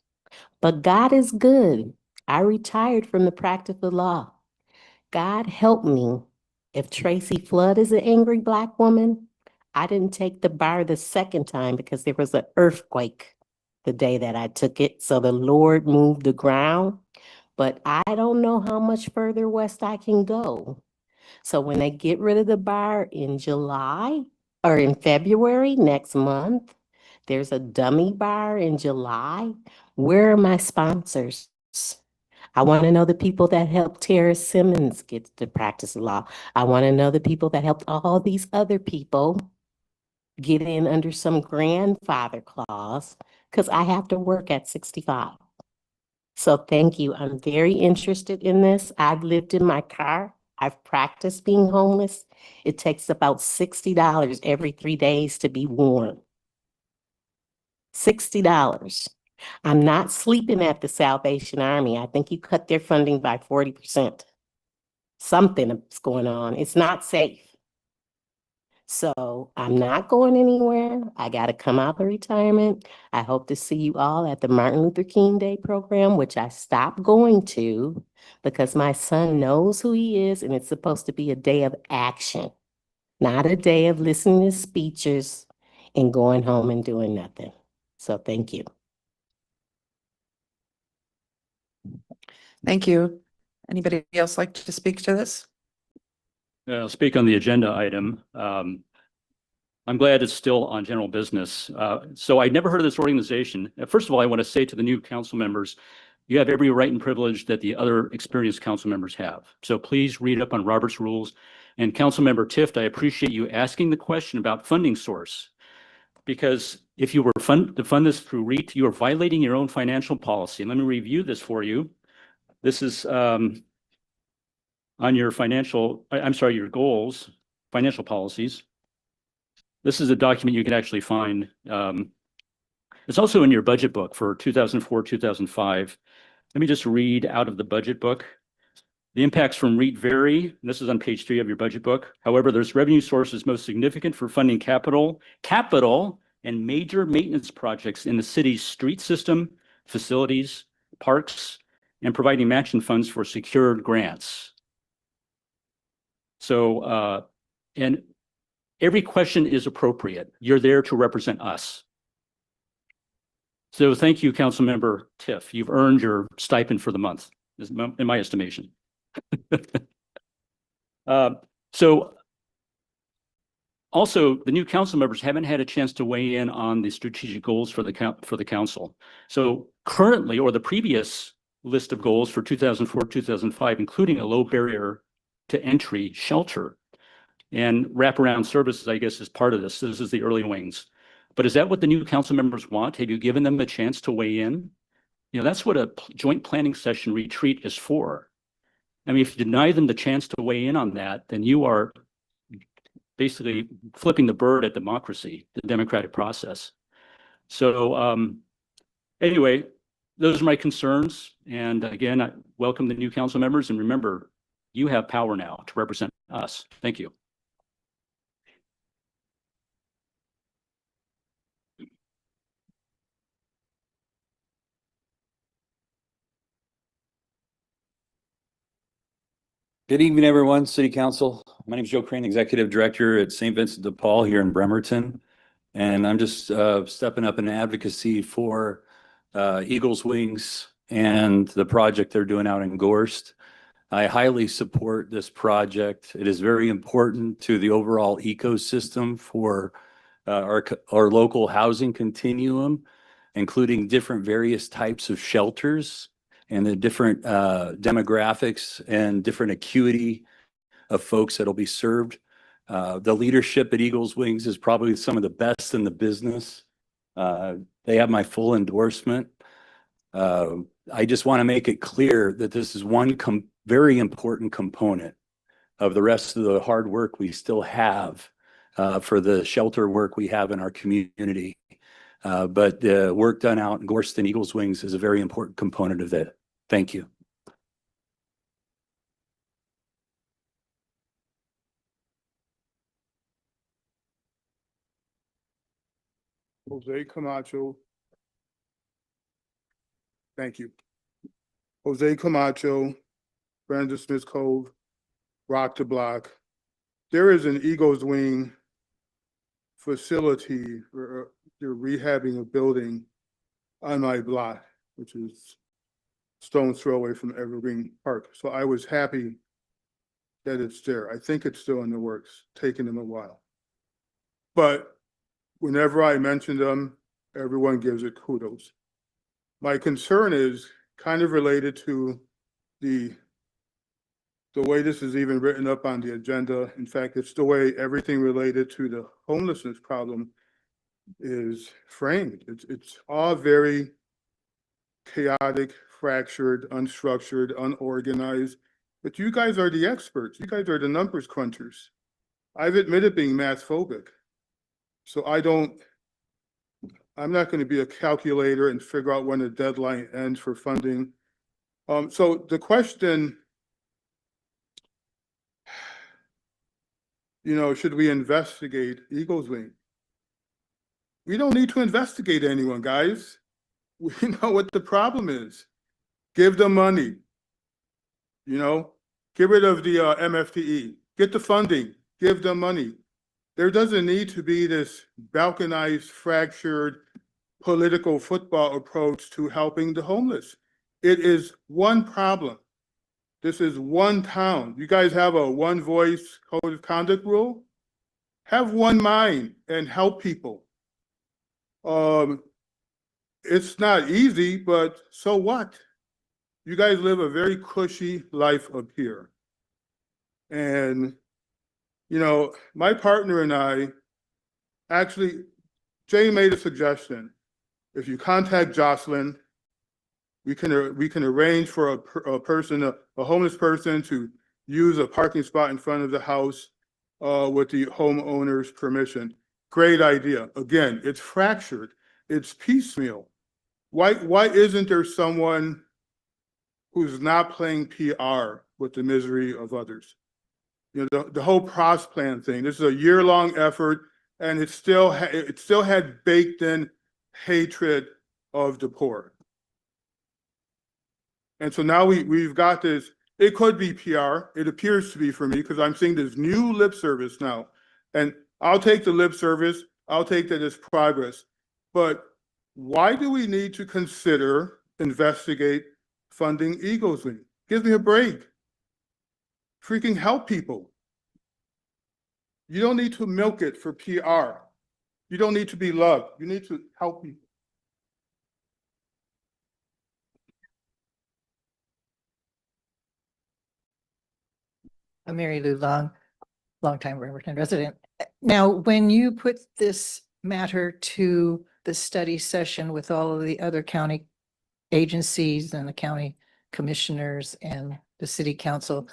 But God is good. I retired from the practice of law. God help me. If Tracy Flood is an angry Black woman, I didn't take the bar the second time because there was an earthquake the day that I took it. So the Lord moved the ground, but I don't know how much further west I can go. So when they get rid of the bar in July or in February next month, there's a dummy bar in July. Where are my sponsors? I want to know the people that helped Tara Simmons get to practice law. I want to know the people that helped all these other people get in under some grandfather clause, because I have to work at 65. So thank you. I'm very interested in this. I've lived in my car. I've practiced being homeless. It takes about $60 every 3 days to be warm. $60. I'm not sleeping at the Salvation Army. I think you cut their funding by 40%. Something is going on. It's not safe. So I'm not going anywhere. I got to come out of retirement. I hope to see you all at the Martin Luther King Day program, which I stopped going to because my son knows who he is, and it's supposed to be a day of action, not a day of listening to speeches and going home and doing nothing. So thank you. Thank you. Anybody else like to speak to this? I'll speak on the agenda item. I'm glad it's still on general business. So I'd never heard of this organization. First of all, I want to say to the new council members, you have every right and privilege that the other experienced council members have. So please read up on Robert's rules. And Councilmember Tift, I appreciate you asking the question about funding source. Because if you were to fund this through REIT, you are violating your own financial policy. And let me review this for you. This is on your your goals, financial policies. This is a document you can actually find. It's also in your budget book for 2004, 2005. Let me just read out of the budget book. The impacts from REIT vary, and this is on page 3 of your budget book. However, there's revenue sources most significant for funding capital, and major maintenance projects in the city's street system, facilities, parks, and providing matching funds for secured grants. So, and every question is appropriate. You're there to represent us. So thank you, Councilmember Tiff. You've earned your stipend for the month, in my estimation. So also, the new council members haven't had a chance to weigh in on the strategic goals for the council. So currently, or the previous list of goals for 2004, 2005, including a low barrier to entry shelter and wraparound services, I guess, is part of this. This is the early wings. But is that what the new council members want? Have you given them a chance to weigh in? You know, that's what a joint planning session retreat is for. I mean, if you deny them the chance to weigh in on that, then you are basically flipping the bird at democracy, the democratic process. So anyway, those are my concerns. And again, I welcome the new council members. And remember, you have power now to represent us. Thank you. Good evening, everyone. City Council. My name is Joe Crane, Executive Director at St. Vincent de Paul here in Bremerton. And I'm just stepping up in advocacy for Eagles Wings and the project they're doing out in Gorst. I highly support this project. It is very important to the overall ecosystem for our local housing continuum, including different various types of shelters and the different demographics and different acuity of folks that'll be served. The leadership at Eagles Wings is probably some of the best in the business. They have my full endorsement. I just want to make it clear that this is one very important component of the rest of the hard work we still have for the shelter work we have in our community. But the work done out in Gorst and Eagles Wings is a very important component of that. Thank you. Jose Camacho. Thank you. Jose Camacho, Brandon Smith Cove, Rock to Block. There is an Eagles Wing facility for they're rehabbing a building on my block, which is stone's throw away from Evergreen Park. So I was happy that it's there. I think it's still in the works, taking them a while. But whenever I mention them, everyone gives it kudos. My concern is kind of related to the way this is even written up on the agenda. In fact, it's the way everything related to the homelessness problem is framed. It's all very chaotic, fractured, unstructured, unorganized. But you guys are the experts. You guys are the numbers crunchers. I've admitted being math phobic. So I'm not going to be a calculator and figure out when the deadline ends for funding. So the question, should we investigate Eagles Wing? We don't need to investigate anyone, guys. We know what the problem is. Give them money. Get rid of the MFTE. Get the funding. Give them money. There doesn't need to be this balkanized, fractured political football approach to helping the homeless. It is one problem. This is one town. You guys have a one voice code of conduct rule. Have one mind and help people. It's not easy, but so what? You guys live a very cushy life up here. And, my partner and I, actually, Jay made a suggestion. If you contact Jocelyn, we can arrange for a homeless person to use a parking spot in front of the house with the homeowner's permission. Great idea. Again, it's fractured. It's piecemeal. Why isn't there someone who's not playing PR with the misery of others? The whole PROS plan thing. This is a year-long effort, and it still had baked in hatred of the poor. And so now we've got this. It could be PR. It appears to be for me because I'm seeing this new lip service now, and I'll take the lip service. I'll take that as progress. But why do we need to consider investigate funding Eagles Wing? Give me a break. Freaking help people. You don't need to milk it for PR. You don't need to be loved. You need to help people. Mary Lou Long, longtime Bremerton resident. Now, when you put this matter to the study session with all of the other county agencies and the county commissioners and the city council,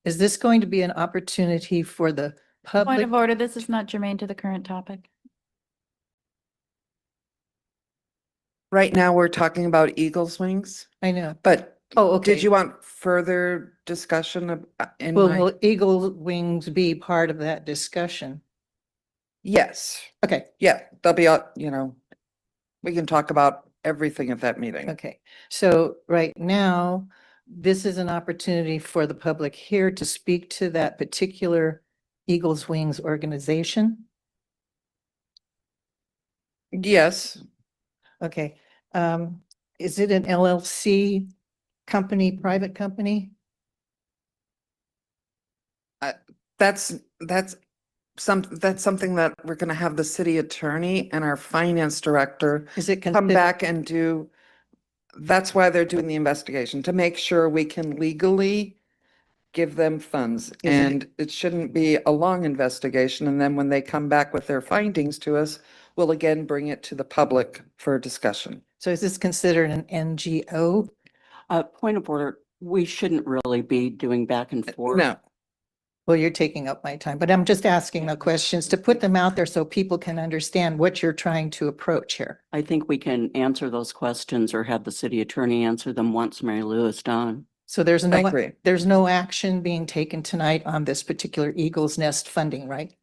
is this going to be an opportunity for the Point public? of order, this is not germane to the current topic. Right now, we're talking about Eagles Wings, I know. but Oh, okay. did you want further discussion of? Will Eagle Wings be part of that discussion? Yes. Okay. Yeah, they'll be, we can talk about everything at that meeting. Okay, so right now, this is an opportunity for the public here to speak to that particular Eagles Wings organization. Yes. Okay, is it an LLC company, private company? That's something that we're gonna have the city attorney and our finance director Is it come back and do. That's why they're doing the investigation, to make sure we can legally give them funds. And it shouldn't be a long investigation. And then when they come back with their findings to us, we'll again bring it to the public for discussion. So is this considered an NGO? Point of order, we shouldn't really be doing back and forth. No. Well, you're taking up my time, but I'm just asking the questions to put them out there so people can understand what you're trying to approach here. I think we can answer those questions or have the city attorney answer them once Mary Lou is done. So there's I agree. there's no action being taken tonight on this particular Eagles Nest funding, right?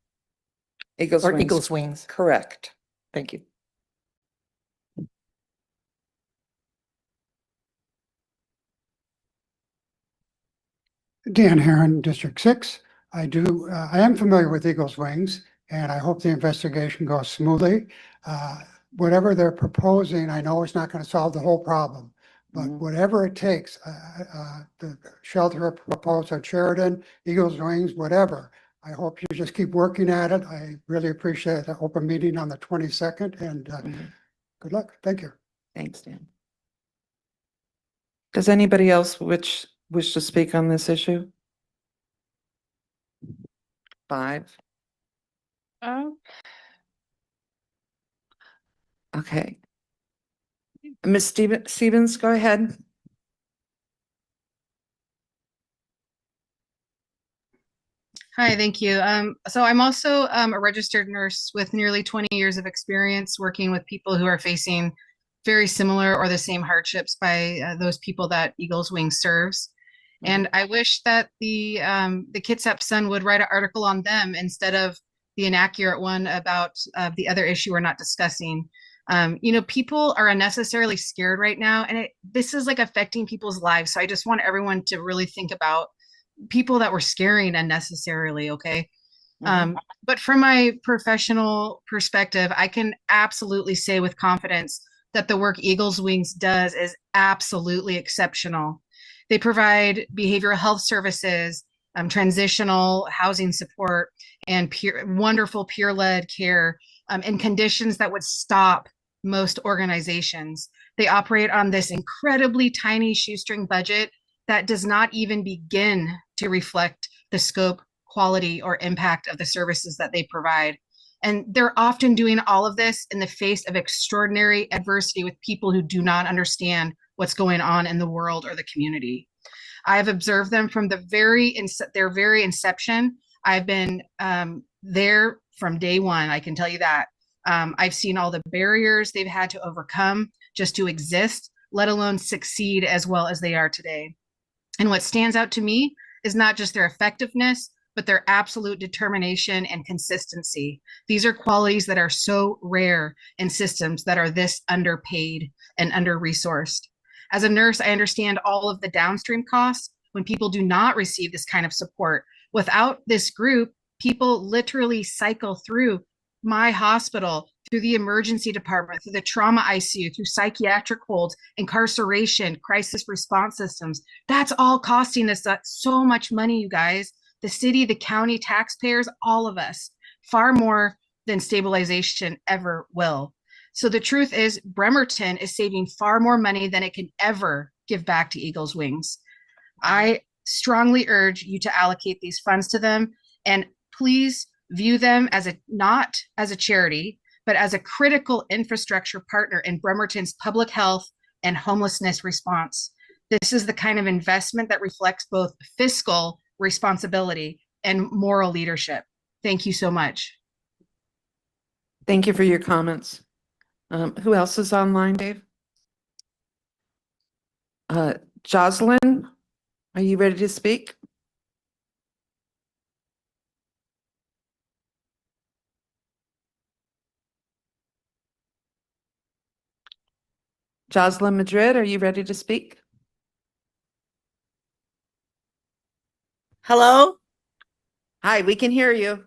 Eagles Or Wings. Eagles Wings. Correct. Thank you. Dan Heron, District 6. I am familiar with Eagles Wings, and I hope the investigation goes smoothly. Whatever they're proposing, I know it's not going to solve the whole problem, but whatever it takes, the shelter proposed at Sheridan, Eagles Wings, whatever, I hope you just keep working at it. I really appreciate the open meeting on the 22nd, and good luck. Thank you. Thanks, Dan. Does anybody else wish to speak on this issue? 5. Okay. Ms. Stevens, go ahead. Hi, thank you. So I'm also a registered nurse with nearly 20 years of experience working with people who are facing very similar or the same hardships by those people that Eagles Wings serves. And I wish that the Kitsap Sun would write an article on them instead of the inaccurate one about the other issue we're not discussing. You know, people are unnecessarily scared right now, and this is like affecting people's lives. So I just want everyone to really think about people that were scaring unnecessarily, okay? But from my professional perspective, I can absolutely say with confidence that the work Eagles Wings does is absolutely exceptional. They provide behavioral health services, transitional housing support, and wonderful peer-led care in conditions that would stop most organizations. They operate on this incredibly tiny shoestring budget that does not even begin to reflect the scope, quality, or impact of the services that they provide. And they're often doing all of this in the face of extraordinary adversity with people who do not understand what's going on in the world or the community. I have observed them from their very inception. I've been there from day one, I can tell you that. I've seen all the barriers they've had to overcome just to exist, let alone succeed as well as they are today. And what stands out to me is not just their effectiveness, but their absolute determination and consistency. These are qualities that are so rare in systems that are this underpaid and under-resourced. As a nurse, I understand all of the downstream costs when people do not receive this kind of support. Without this group, people literally cycle through my hospital, through the emergency department, through the trauma ICU, through psychiatric holds, incarceration, crisis response systems. That's all costing us so much money, you guys. The city, the county, taxpayers, all of us, far more than stabilization ever will. So the truth is, Bremerton is saving far more money than it can ever give back to Eagles Wings. I strongly urge you to allocate these funds to them, and please view them as not as a charity, but as a critical infrastructure partner in Bremerton's public health and homelessness response. This is the kind of investment that reflects both fiscal responsibility and moral leadership. Thank you so much. Thank you for your comments. Who else is online, Dave? Jocelyn, are you ready to speak? Jocelyn Madrid, are you ready to speak? Hello? Hi, we can hear you.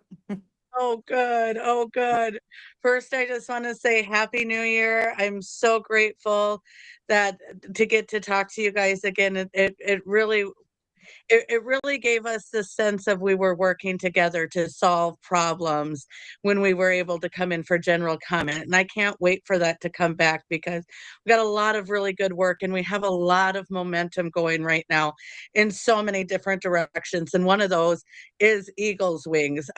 Oh, good. Oh, good. First, I just want to say Happy New Year. I'm so grateful that to get to talk to you guys again. It really gave us the sense of we were working together to solve problems when we were able to come in for general comment. And I can't wait for that to come back because we got a lot of really good work and we have a lot of momentum going right now in so many different directions. And one of those is Eagles Wings.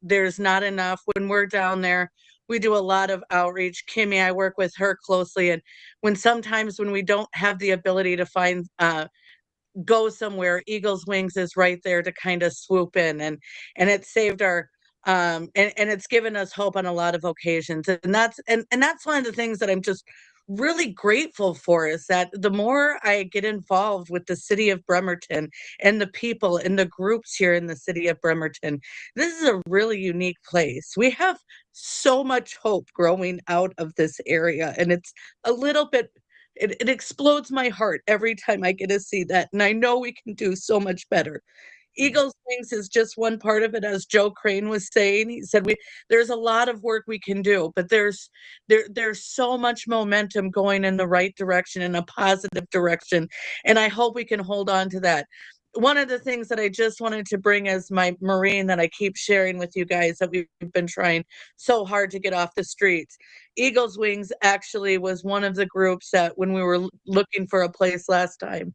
There's not enough when we're down there. We do a lot of outreach. Kimmy, I work with her closely. And sometimes when we don't have the ability to find go somewhere, Eagles Wings is right there to kind of swoop in, and it saved our and it's given us hope on a lot of occasions. And that's one of the things that I'm just really grateful for, is that the more I get involved with the city of Bremerton and the people and the groups here in the city of Bremerton, this is a really unique place. We have so much hope growing out of this area, and it's a little bit it explodes my heart every time I get to see that. And I know we can do so much better. Eagles Wings is just one part of it, as Joe Crane was saying. He said there's a lot of work we can do, but there's so much momentum going in the right direction, in a positive direction. And I hope we can hold on to that. One of the things that I just wanted to bring as my Marine that I keep sharing with you guys, that we've been trying so hard to get off the streets. Eagles Wings actually was one of the groups that when we were looking for a place last time,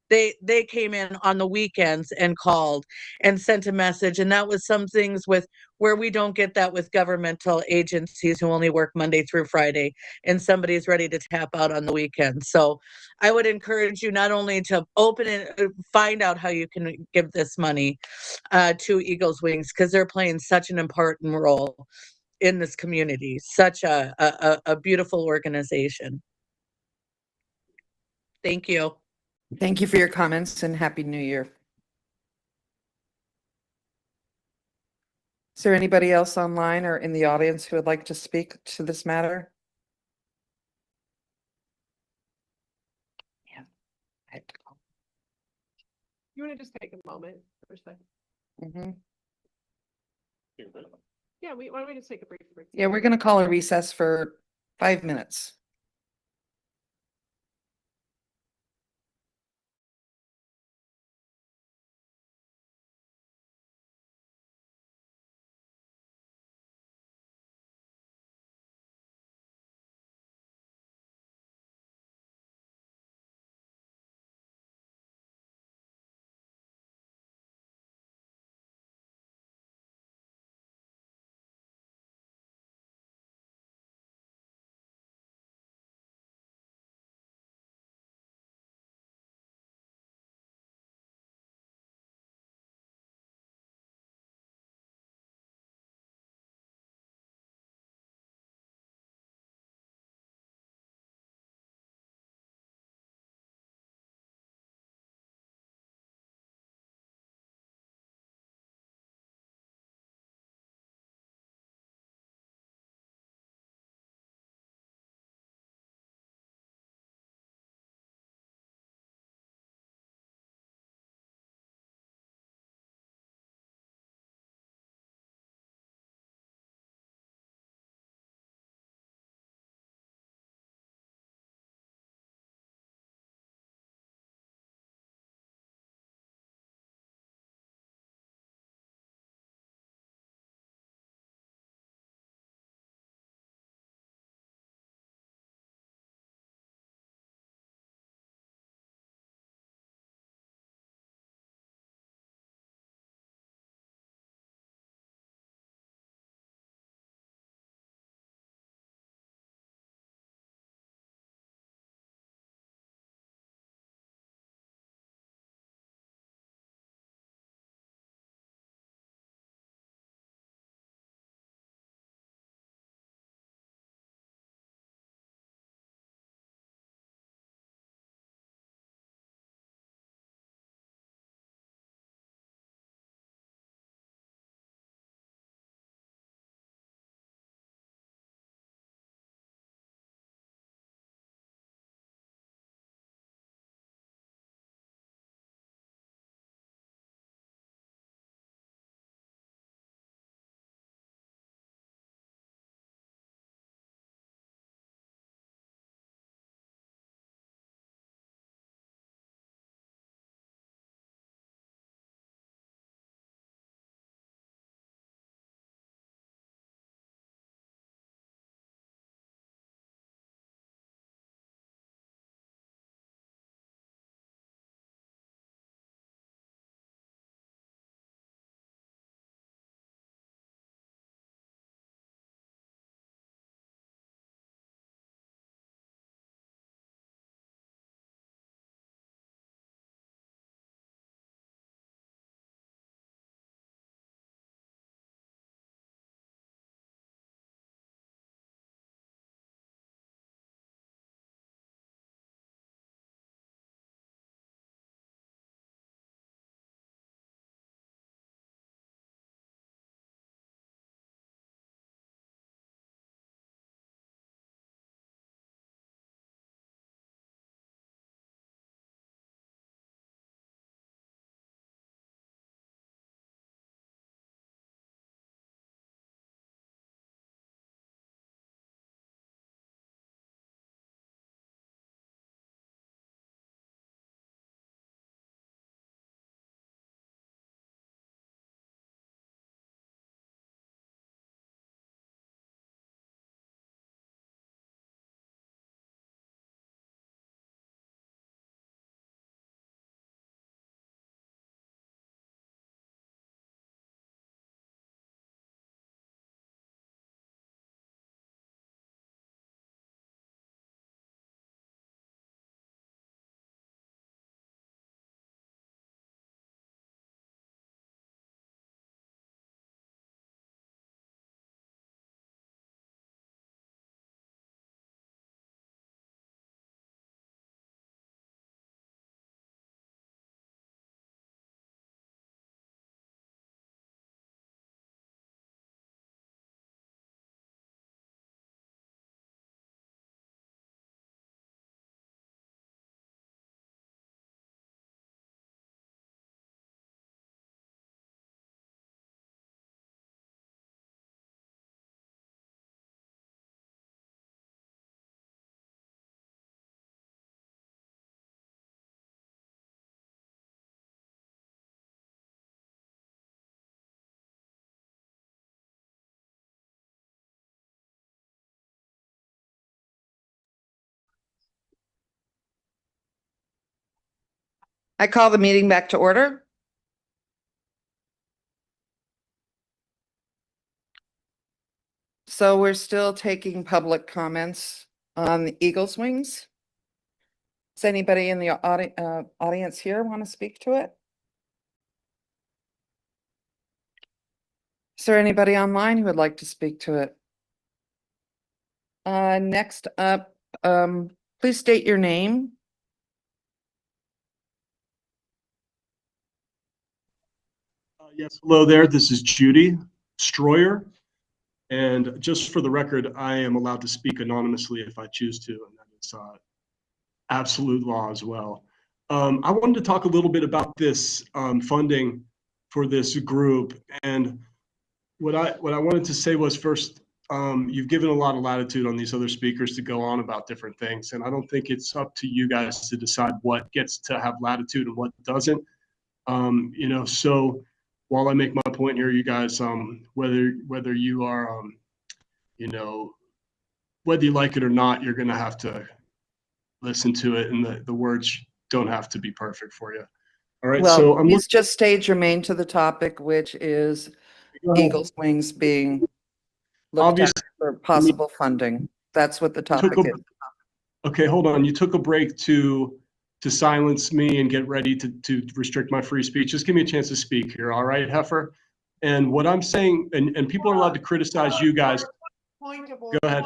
they came in on the weekends and called and sent a message. And that was some things with where we don't get that with governmental agencies who only work Monday through Friday, and somebody's ready to tap out on the weekend. So I would encourage you not only to open and find out how you can give this money to Eagles Wings, because they're playing such an important role in this community, such a beautiful organization. Thank you. Thank you for your comments and Happy New Year. Is there anybody else online or in the audience who would like to speak to this matter? Yeah. I have to call. You want to just take a moment for a second? Mhm. Yeah, why don't we just take a brief break? Yeah, we're going to call a recess for 5 minutes. I call the meeting back to order. So we're still taking public comments on the Eagles Wings. Does anybody in the audience here want to speak to it? Is there anybody online who would like to speak to it? Next up, please state your name. Yes, hello there. This is Judy Stroyer. And just for the record, I am allowed to speak anonymously if I choose to, and that is absolute law as well. I wanted to talk a little bit about this funding for this group. And what I wanted to say was first, you've given a lot of latitude on these other speakers to go on about different things. And I don't think it's up to you guys to decide what gets to have latitude and what doesn't. So while I make my point here, you guys, whether you are, whether you like it or not, you're going to have to listen to it, and the words don't have to be perfect for you. All right. Well, So I'm please just stay germane to the topic, which is Eagles Wings being looked at for possible funding. That's what the topic is. Okay, hold on. You took a break to silence me and get ready to restrict my free speech. Just give me a chance to speak here, all right, Heifer? And what I'm saying, and people are allowed to criticize you guys. Point of Go ahead.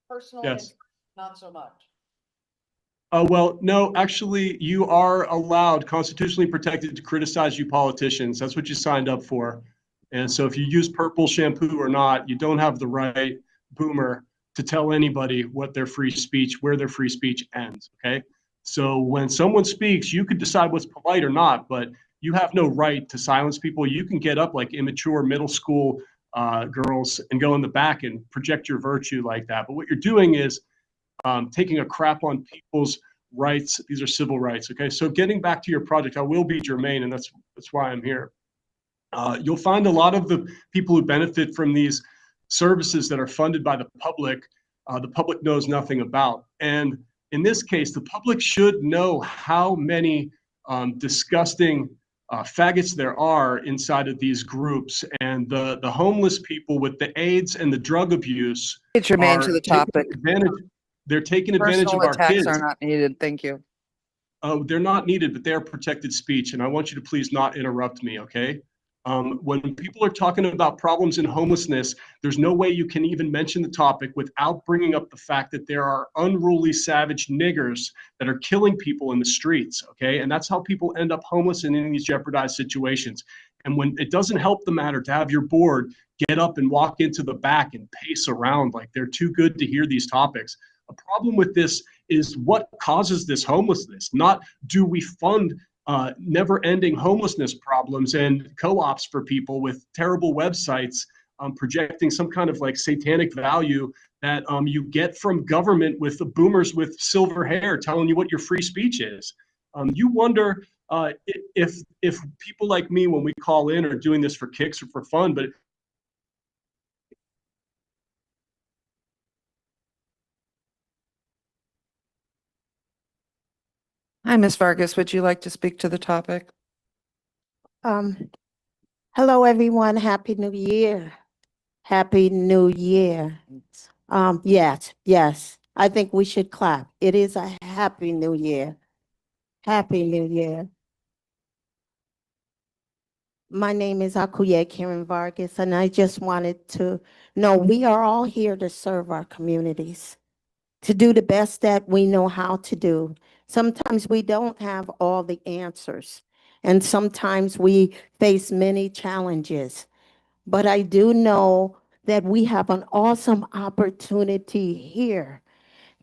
Personal Yes. interest, not so much. Well, no, actually, you are allowed, constitutionally protected, to criticize you politicians. That's what you signed up for. And so if you use purple shampoo or not, you don't have the right, boomer, to tell anybody what their free speech, where their free speech ends, okay? So when someone speaks, you could decide what's polite or not, but you have no right to silence people. You can get up like immature middle school girls and go in the back and project your virtue like that. But what you're doing is taking a crap on people's rights. These are civil rights, okay? So getting back to your project, I will be germane, and that's why I'm here. You'll find a lot of the people who benefit from these services that are funded by the public knows nothing about. And in this case, the public should know how many disgusting faggots there are inside of these groups, and the homeless people with the AIDS and the drug abuse. It's germane to the topic. They're taking advantage Personal of our attacks kids. are not needed. Thank you. Oh, they're not needed, but they are protected speech, and I want you to please not interrupt me, okay? When people are talking about problems in homelessness, there's no way you can even mention the topic without bringing up the fact that there are unruly, savage niggers that are killing people in the streets, okay? And that's how people end up homeless and in these jeopardized situations. And when it doesn't help the matter to have your board get up and walk into the back and pace around like they're too good to hear these topics. A problem with this is what causes this homelessness, not do we fund never-ending homelessness problems and co-ops for people with terrible websites projecting some kind of like satanic value that you get from government with the boomers with silver hair telling you what your free speech is. You wonder if people like me, when we call in, are doing this for kicks or for fun, but Hi, Ms. Vargas. Would you like to speak to the topic? Hello, everyone. Happy New Year. Happy New Year. Yes. I think we should clap. It is a Happy New Year. Happy New Year. My name is Akuye Karen Vargas, and I just wanted to know we are all here to serve our communities, to do the best that we know how to do. Sometimes we don't have all the answers, and sometimes we face many challenges. But I do know that we have an awesome opportunity here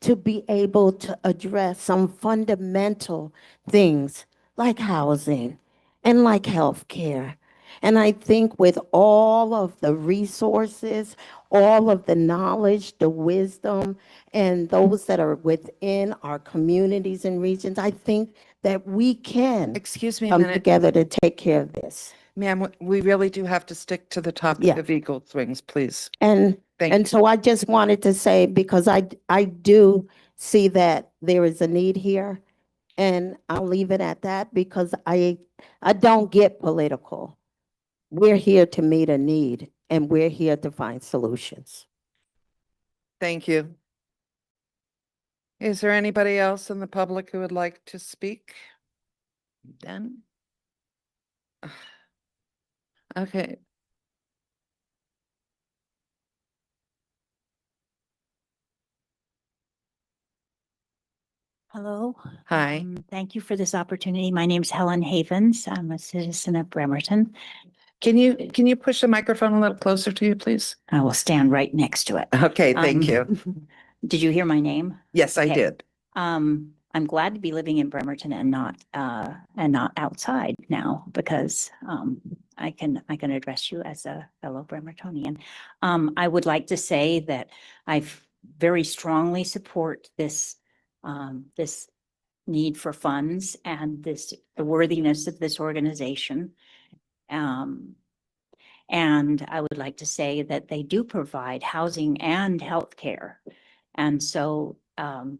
to be able to address some fundamental things like housing and like healthcare. And I think with all of the resources, all of the knowledge, the wisdom, and those that are within our communities and regions, I think that we can Excuse me a come minute. together to take care of this. Ma'am, we really do have to stick to the topic Yeah. of Eagles Wings, please. And Thank and so I just wanted to say, because I do see that there is a need here, And I'll leave it at that because I don't get political. We're here to meet a need and we're here to find solutions. Thank you. Is there anybody else in the public who would like to speak? Done? Okay. Hello. Hi. Thank you for this opportunity. My name's Helen Havens. I'm a citizen of Bremerton. Can you push the microphone a little closer to you, please? I will stand right next to it. Okay, thank you. Did you hear my name? Yes, I Okay. did. I'm glad to be living in Bremerton and not outside now because I can address you as a fellow Bremertonian. I would like to say that I very strongly support this this need for funds and the worthiness of this organization. And I would like to say that they do provide housing and healthcare. And so Karen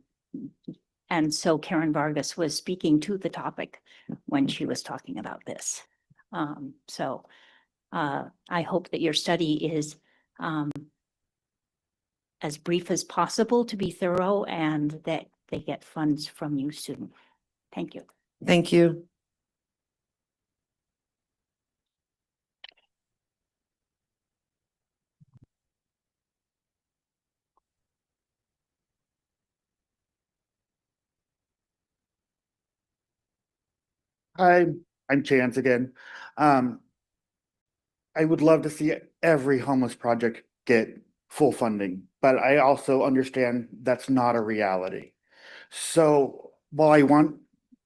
Vargas was speaking to the topic when she was talking about this. I hope that your study is as brief as possible to be thorough and that they get funds from you soon. Thank you. Thank you. Hi, I'm Chance again. I would love to see every homeless project get full funding, but I also understand that's not a reality. So while I want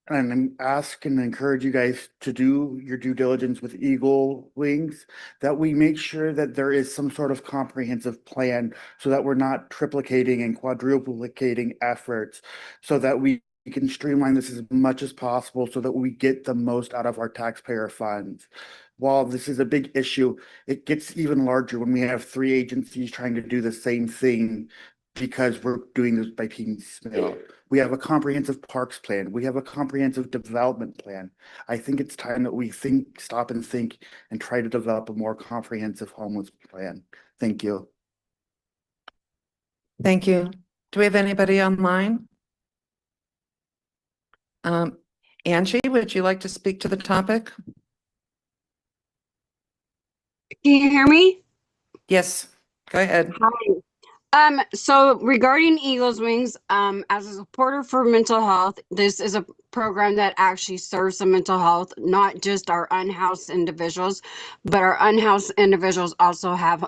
and ask and encourage you guys to do your due diligence with Eagle Wings, that we make sure that there is some sort of comprehensive plan so that we're not triplicating and quadruplicating efforts, so that we can streamline this as much as possible so that we get the most out of our taxpayer funds. While this is a big issue, it gets even larger when we have 3 agencies trying to do the same thing because we're doing this by piecemeal. We have a comprehensive parks plan. We have a comprehensive development plan. I think it's time that we stop and think and try to develop a more comprehensive homeless plan. Thank you. Thank you. Do we have anybody online? Angie, would you like to speak to the topic? Can you hear me? Yes, go ahead. Hi. So regarding Eagles Wings, as a supporter for mental health, this is a program that actually serves the mental health, not just our unhoused individuals, but our unhoused individuals also have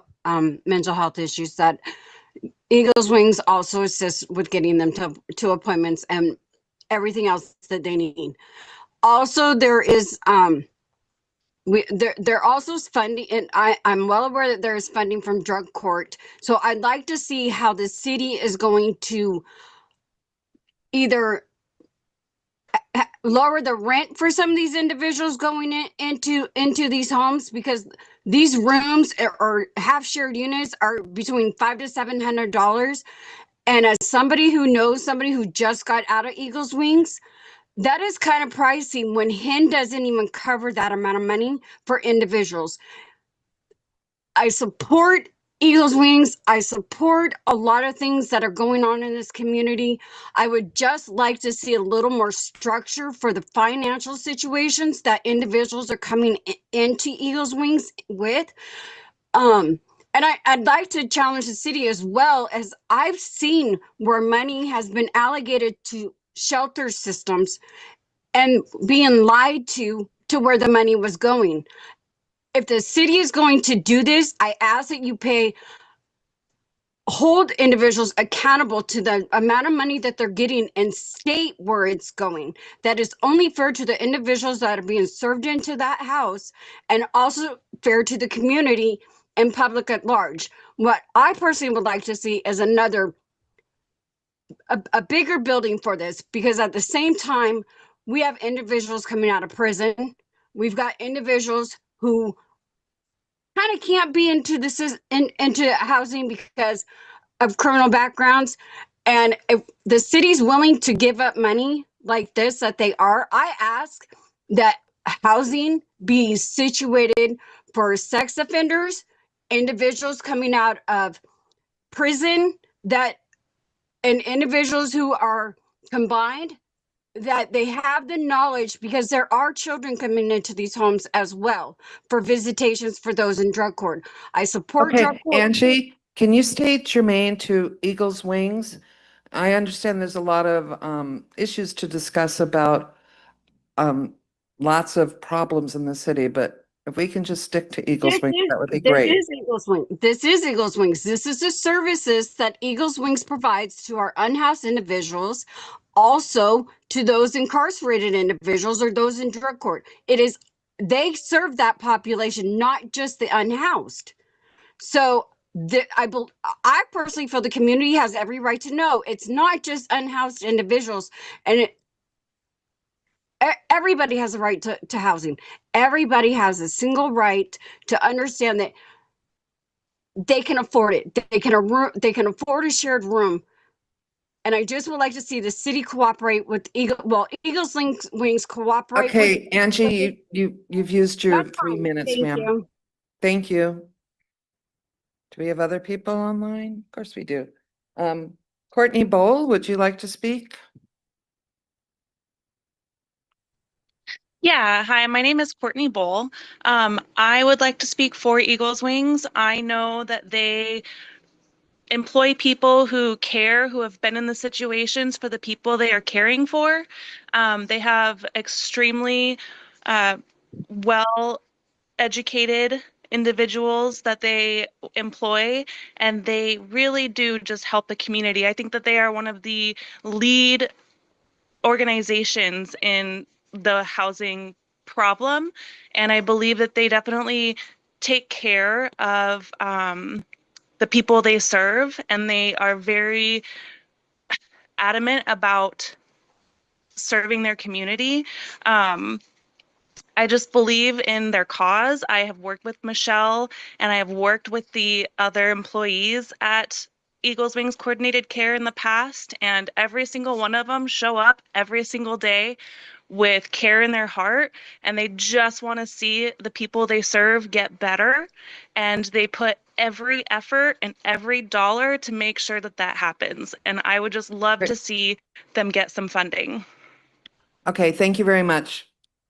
mental health issues that Eagles Wings also assists with getting them to appointments and everything else that they need. Also, there is they're also funding, and I'm well aware that there is funding from drug court. So I'd like to see how the city is going to either lower the rent for some of these individuals going into these homes, because these rooms or half shared units are between $500 to $700. And as somebody who knows somebody who just got out of Eagles Wings, that is kind of pricey when HIN doesn't even cover that amount of money for individuals. I support Eagles Wings. I support a lot of things that are going on in this community. I would just like to see a little more structure for the financial situations that individuals are coming into Eagles Wings with. And I'd like to challenge the city as well, as I've seen where money has been allocated to shelter systems and being lied to where the money was going. If the city is going to do this, I ask that you hold individuals accountable to the amount of money that they're getting and state where it's going. That is only fair to the individuals that are being served into that house, and also fair to the community and public at large. What I personally would like to see is a bigger building for this, because at the same time, we have individuals coming out of prison. We've got individuals who kind of can't be into into housing because of criminal backgrounds. And if the city's willing to give up money like this that they are. I ask that housing be situated for sex offenders, individuals coming out of prison, that and individuals who are combined, that they have the knowledge, because there are children coming into these homes as well for visitations for those in drug court. I support drug Okay, court. Angie, can you state germane to Eagles Wings? I understand there's a lot of issues to discuss about lots of problems in the city, but if we can just stick to Eagles Wings, that would be great. This is Eagles Wings. This is Eagles Wings. This is the services that Eagles Wings provides to our unhoused individuals, also to those incarcerated individuals or those in drug court. They serve that population, not just the unhoused. So I personally feel the community has every right to know it's not just unhoused individuals, and everybody has a right to housing. Everybody has a single right to understand that they can afford it. They can afford a shared room. And I just would like to see the city cooperate with Eagles Wings cooperate. Okay, Angie, you've used your 3 minutes, Thank ma'am. you. Thank you. Do we have other people online? Of course we do. Courtney Bowl, would you like to speak? Yeah, hi, my name is Courtney Bowl. I would like to speak for Eagles Wings. I know that they employ people who care, who have been in the situations for the people they are caring for. They have extremely well educated individuals that they employ, and they really do just help the community. I think that they are one of the lead organizations in the housing problem, and I believe that they definitely take care of the people they serve, and they are very adamant about serving their community. I just believe in their cause. I have worked with Michelle, and I have worked with the other employees at Eagles Wings Coordinated Care in the past, and every single one of them show up every single day with care in their heart, and they just want to see the people they serve get better, and they put every effort and every dollar to make sure that that happens. And I would just love to see them get some funding. Okay, thank you very much.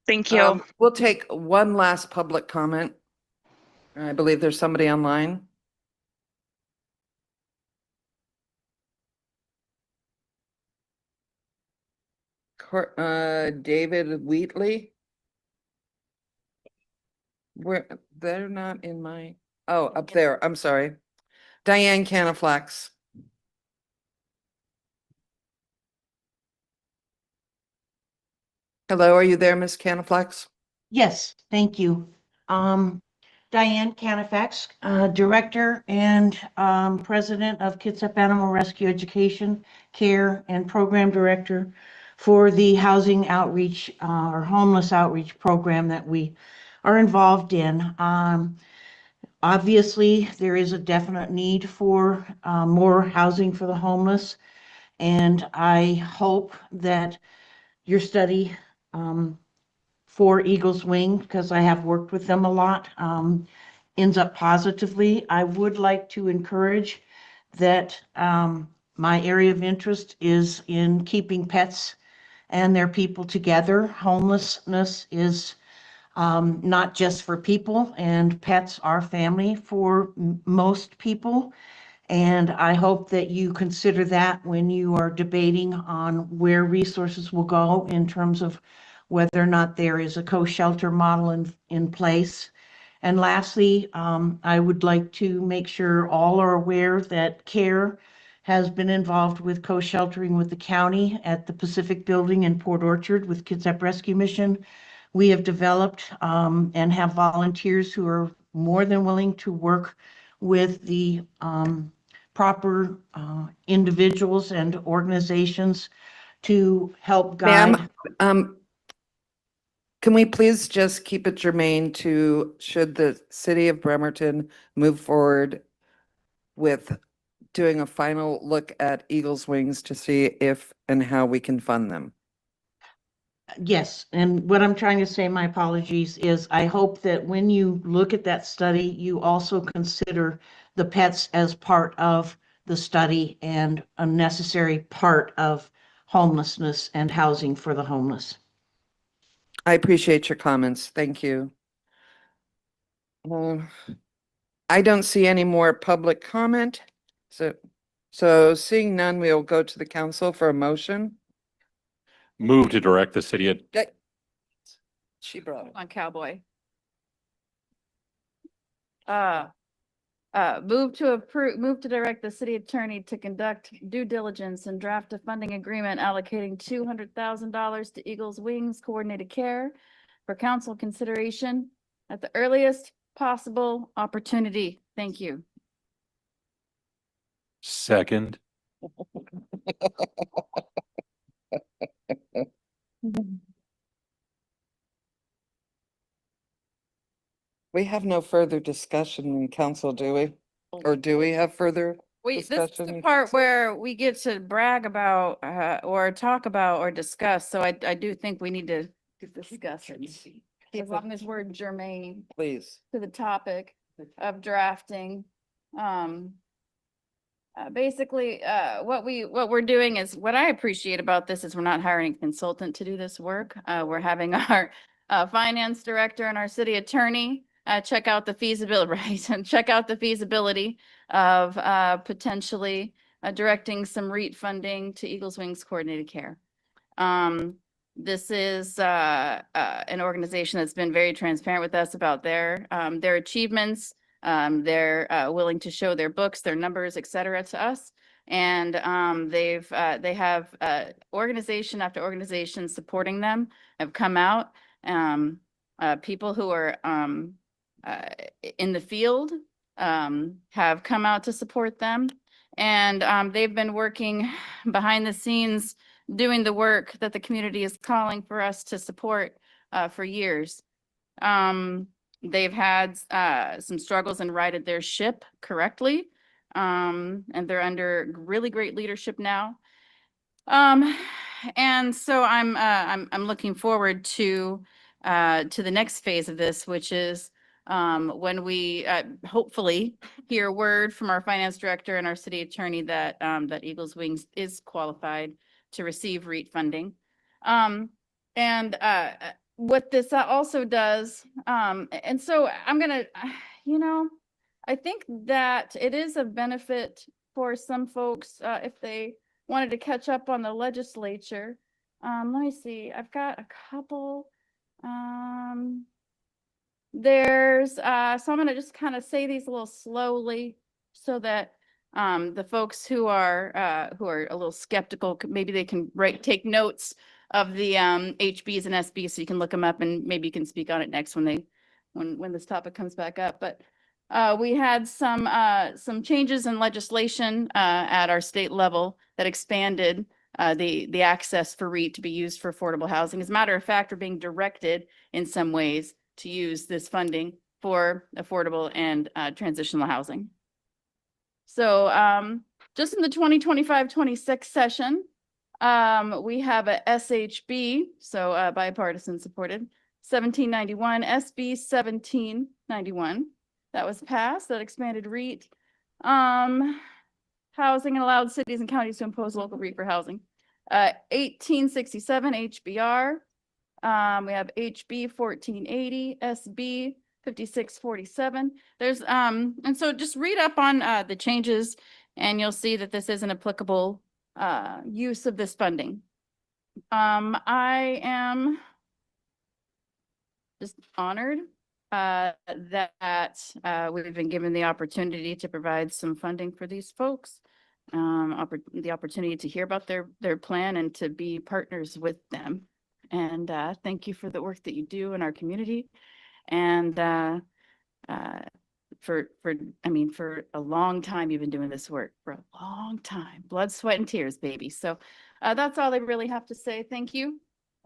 Thank you. We'll take one last public comment. I believe there's somebody online. David Wheatley. They're not in my, oh, up there, I'm sorry. Diane Canaflax. Hello, are you there, Miss Canaflax? Yes, thank you. Diane Canifax, Director and President of Kitsap Animal Rescue Education, Care, and Program Director for the Housing Outreach or Homeless Outreach Program that we are involved in. Obviously, there is a definite need for more housing for the homeless, and I hope that your study for Eagles Wing, because I have worked with them a lot, ends up positively. I would like to encourage that my area of interest is in keeping pets and their people together. Homelessness is not just for people, and pets are family for most people. And I hope that you consider that when you are debating on where resources will go in terms of whether or not there is a co-shelter model in place. And lastly, I would like to make sure all are aware that CARE has been involved with co-sheltering with the county at the Pacific Building in Port Orchard with Kitsap Rescue Mission. We have developed and have volunteers who are more than willing to work with the proper individuals and organizations to help guide. Ma'am, can we please just keep it germane to, should the city of Bremerton move forward with doing a final look at Eagles Wings to see if and how we can fund them? Yes, and what I'm trying to say, my apologies, is I hope that when you look at that study, you also consider the pets as part of the study and a necessary part of homelessness and housing for the homeless. I appreciate your comments. Thank you. I don't see any more public comment. So seeing none, we'll go to the council for a motion. Move to direct the city at She brought it. On Cowboy. Move to direct the city attorney to conduct due diligence and draft a funding agreement allocating $200,000 to Eagles Wings Coordinated Care for council consideration at the earliest possible opportunity. Thank you. second. We have no further discussion in council, do we? Or do we have further Wait, this is the discussion? part where we get to brag about, or talk about or discuss, so I do think we need to discuss it. As long as we're germane Please. to the topic of drafting. Basically, what we're doing is, what I appreciate about this is we're not hiring a consultant to do this work. We're having our finance director and our city attorney check out the feasibility, right? And check out the feasibility of potentially directing some REIT funding to Eagles Wings Coordinated Care. This is an organization that's been very transparent with us about their achievements. They're willing to show their books, their numbers, et cetera, to us. And they have organization after organization supporting them have come out. People who are in the field have come out to support them. And they've been working behind the scenes doing the work that the community is calling for us to support for years. They've had some struggles and righted their ship correctly. And they're under really great leadership now. And so I'm looking forward to the next phase of this, which is when we hopefully hear word from our finance director and our city attorney that that Eagles Wings is qualified to receive REIT funding. And what this also does, and so I'm gonna, I think that it is a benefit for some folks if they wanted to catch up on the legislature. Let me see, I've got a couple. So I'm gonna just kind of say these a little slowly so that the folks who are a little skeptical, maybe they can take notes of the HBs and SBs so you can look them up, and maybe you can speak on it next when this topic comes back up. But we had some changes in legislation at our state level that expanded the access for REIT to be used for affordable housing. As a matter of fact, we're being directed in some ways to use this funding for affordable and transitional housing. So just in the 2025-26 session, we have a SHB, so bipartisan supported, 1791, SB 1791. That was passed, that expanded REIT. Housing and allowed cities and counties to impose local REIT for housing. 1867 HBR. We have HB 1480, SB 5647. There's and so just read up on the changes and you'll see that this is an applicable use of this funding. I am just honored that we've been given the opportunity to provide some funding for these folks, the opportunity to hear about their plan and to be partners with them. And thank you for the work that you do in our community. And for a long time, you've been doing this work for a long time, blood, sweat, and tears, baby. So that's all I really have to say. Thank you.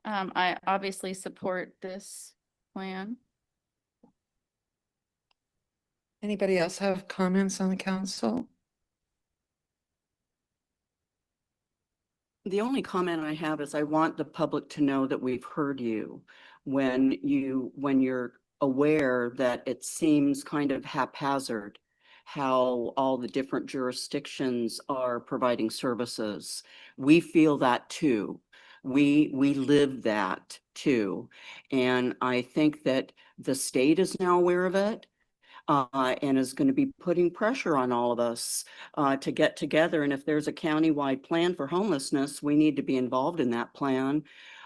I obviously support this plan. Anybody else have comments on the council? The only comment I have is I want the public to know that we've heard you when you're aware that it seems kind of haphazard how all the different jurisdictions are providing services. We feel that too. We live that too. And I think that the state is now aware of it. And is going to be putting pressure on all of us to get together. And if there's a countywide plan for homelessness, we need to be involved in that plan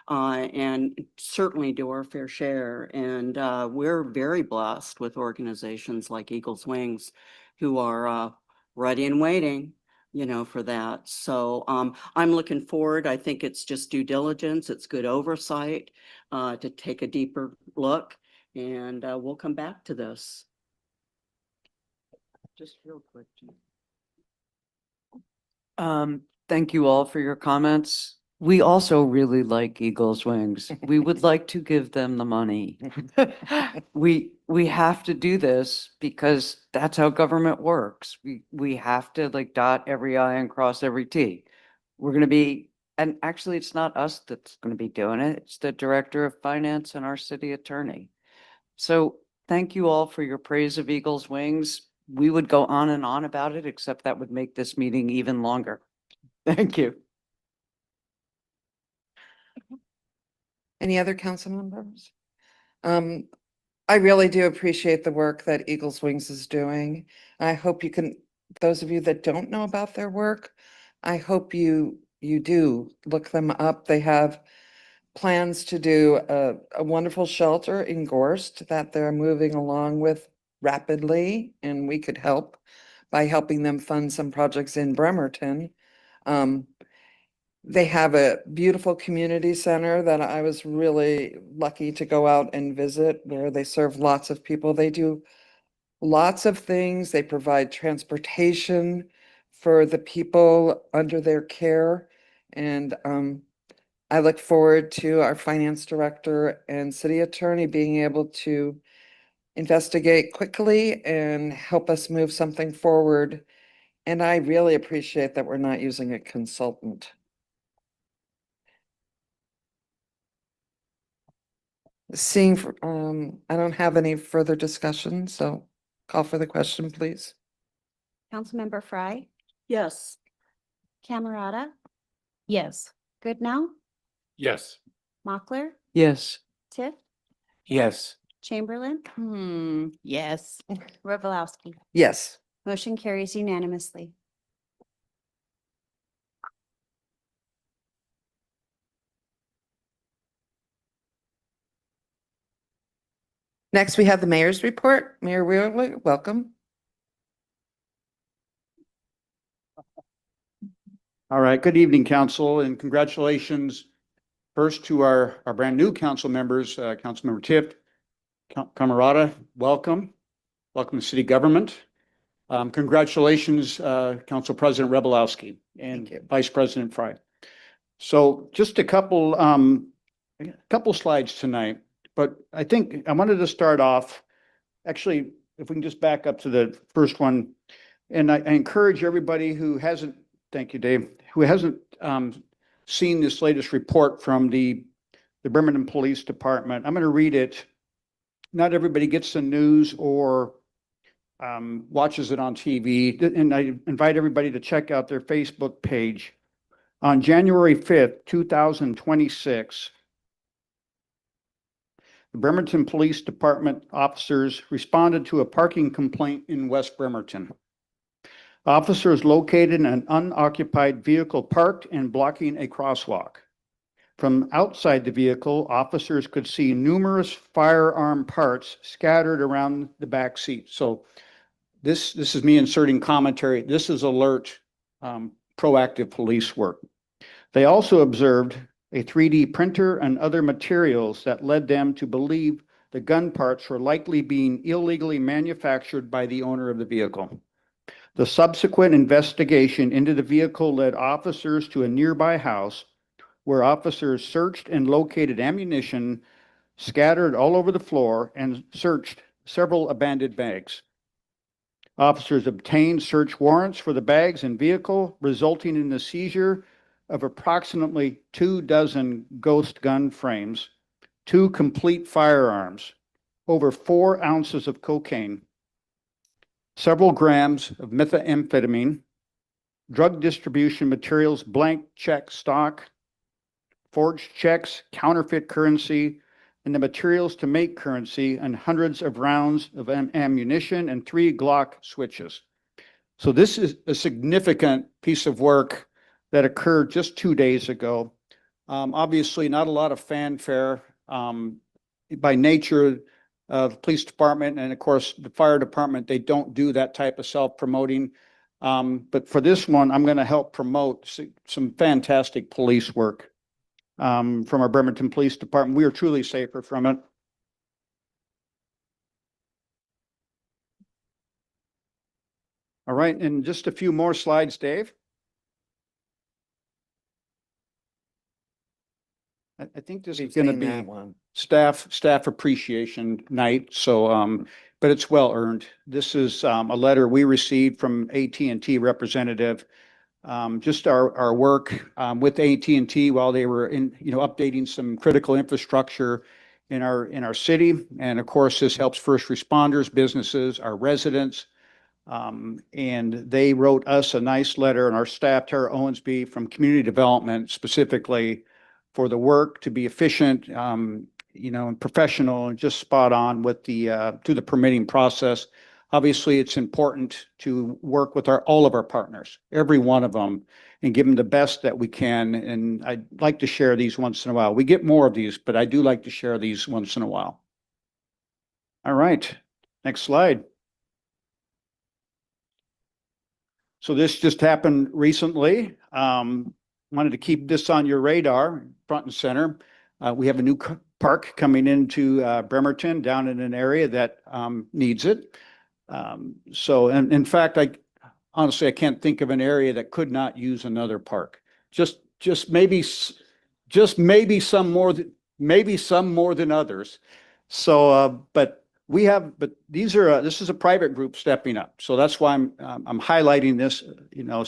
and certainly do our fair share. And we're very blessed with organizations like Eagles Wings who are ready and waiting, you know, for that. So I'm looking forward. I think it's just due diligence. It's good oversight to take a deeper look. And we'll come back to this. Just real quick. Thank you all for your comments. We also really like Eagles Wings. We would like to give them the money. We have to do this because that's how government works. We have to like dot every I and cross every T. We're gonna be, and actually it's not us that's gonna be doing it. It's the director of finance and our city attorney. So thank you all for your praise of Eagles Wings. We would go on and on about it, except that would make this meeting even longer. Thank you. Any other council members? I really do appreciate the work that Eagles Wings is doing. I hope you can, those of you that don't know about their work, I hope you do look them up. They have plans to do a wonderful shelter in Gorst that they're moving along with rapidly, and we could help by helping them fund some projects in Bremerton. They have a beautiful community center that I was really lucky to go out and visit, where they serve lots of people. They do lots of things. They provide transportation for the people under their care. And I look forward to our finance director and city attorney being able to investigate quickly and help us move something forward. And I really appreciate that we're not using a consultant. Seeing, I don't have any further discussion, so call for the question, please. Councilmember Frye, Yes. Camerata, Yes. Goodnow, Yes. Mochler, Yes. Tiff, Yes. Chamberlain, Yes. Revelowski. Yes. Motion carries unanimously. Next, we have the mayor's report. Mayor Wheeler, welcome. All right, good evening, council, and congratulations first to our brand new council members, Councilmember Tift, Camerata, welcome. Welcome to city government. Congratulations, Council President Revelowski and Vice President Frye. So just a couple slides tonight, but I think I wanted to start off, actually, if we can just back up to the first one. And I encourage everybody who hasn't, thank you, Dave, who hasn't seen this latest report from the Bremerton Police Department. I'm going to read it. Not everybody gets the news or watches it on TV. And I invite everybody to check out their Facebook page. On January 5th, 2026, the Bremerton Police Department officers responded to a parking complaint in West Bremerton. Officers located an unoccupied vehicle parked and blocking a crosswalk. From outside the vehicle, officers could see numerous firearm parts scattered around the back seat. So this is me inserting commentary. This is alert, proactive police work. They also observed a 3D printer and other materials that led them to believe the gun parts were likely being illegally manufactured by the owner of the vehicle. The subsequent investigation into the vehicle led officers to a nearby house where officers searched and located ammunition scattered all over the floor and searched several abandoned bags. Officers obtained search warrants for the bags and vehicle, resulting in the seizure of approximately 24 ghost gun frames, 2 complete firearms, over 4 ounces of cocaine, several grams of methamphetamine, drug distribution materials, blank check stock, forged checks, counterfeit currency, and the materials to make currency, and hundreds of rounds of ammunition and 3 Glock switches. So this is a significant piece of work that occurred just 2 days ago. Obviously, not a lot of fanfare. By nature, the police department and of course the fire department, they don't do that type of self-promoting. But for this one, I'm going to help promote some fantastic police work from our Bremerton Police Department. We are truly safer from it. All right, and just a few more slides, Dave. I think this is going to be staff appreciation night. So, but it's well earned. This is a letter we received from AT&T representative. Just our work with AT&T while they were updating some critical infrastructure in our city, and of course this helps first responders, businesses, our residents. And they wrote us a nice letter, and our staff, Tara Owensby from Community Development, specifically for the work to be efficient, and professional and just spot on with through the permitting process. Obviously, it's important to work with all of our partners, every one of them, and give them the best that we can. And I'd like to share these once in a while. We get more of these, but I do like to share these once in a while. All right, next slide. So this just happened recently. Wanted to keep this on your radar, front and center. We have a new park coming into Bremerton, down in an area that needs it. So, and in fact, honestly, I can't think of an area that could not use another park. Just maybe some more than others. So, but this is a private group stepping up. So that's why I'm highlighting this,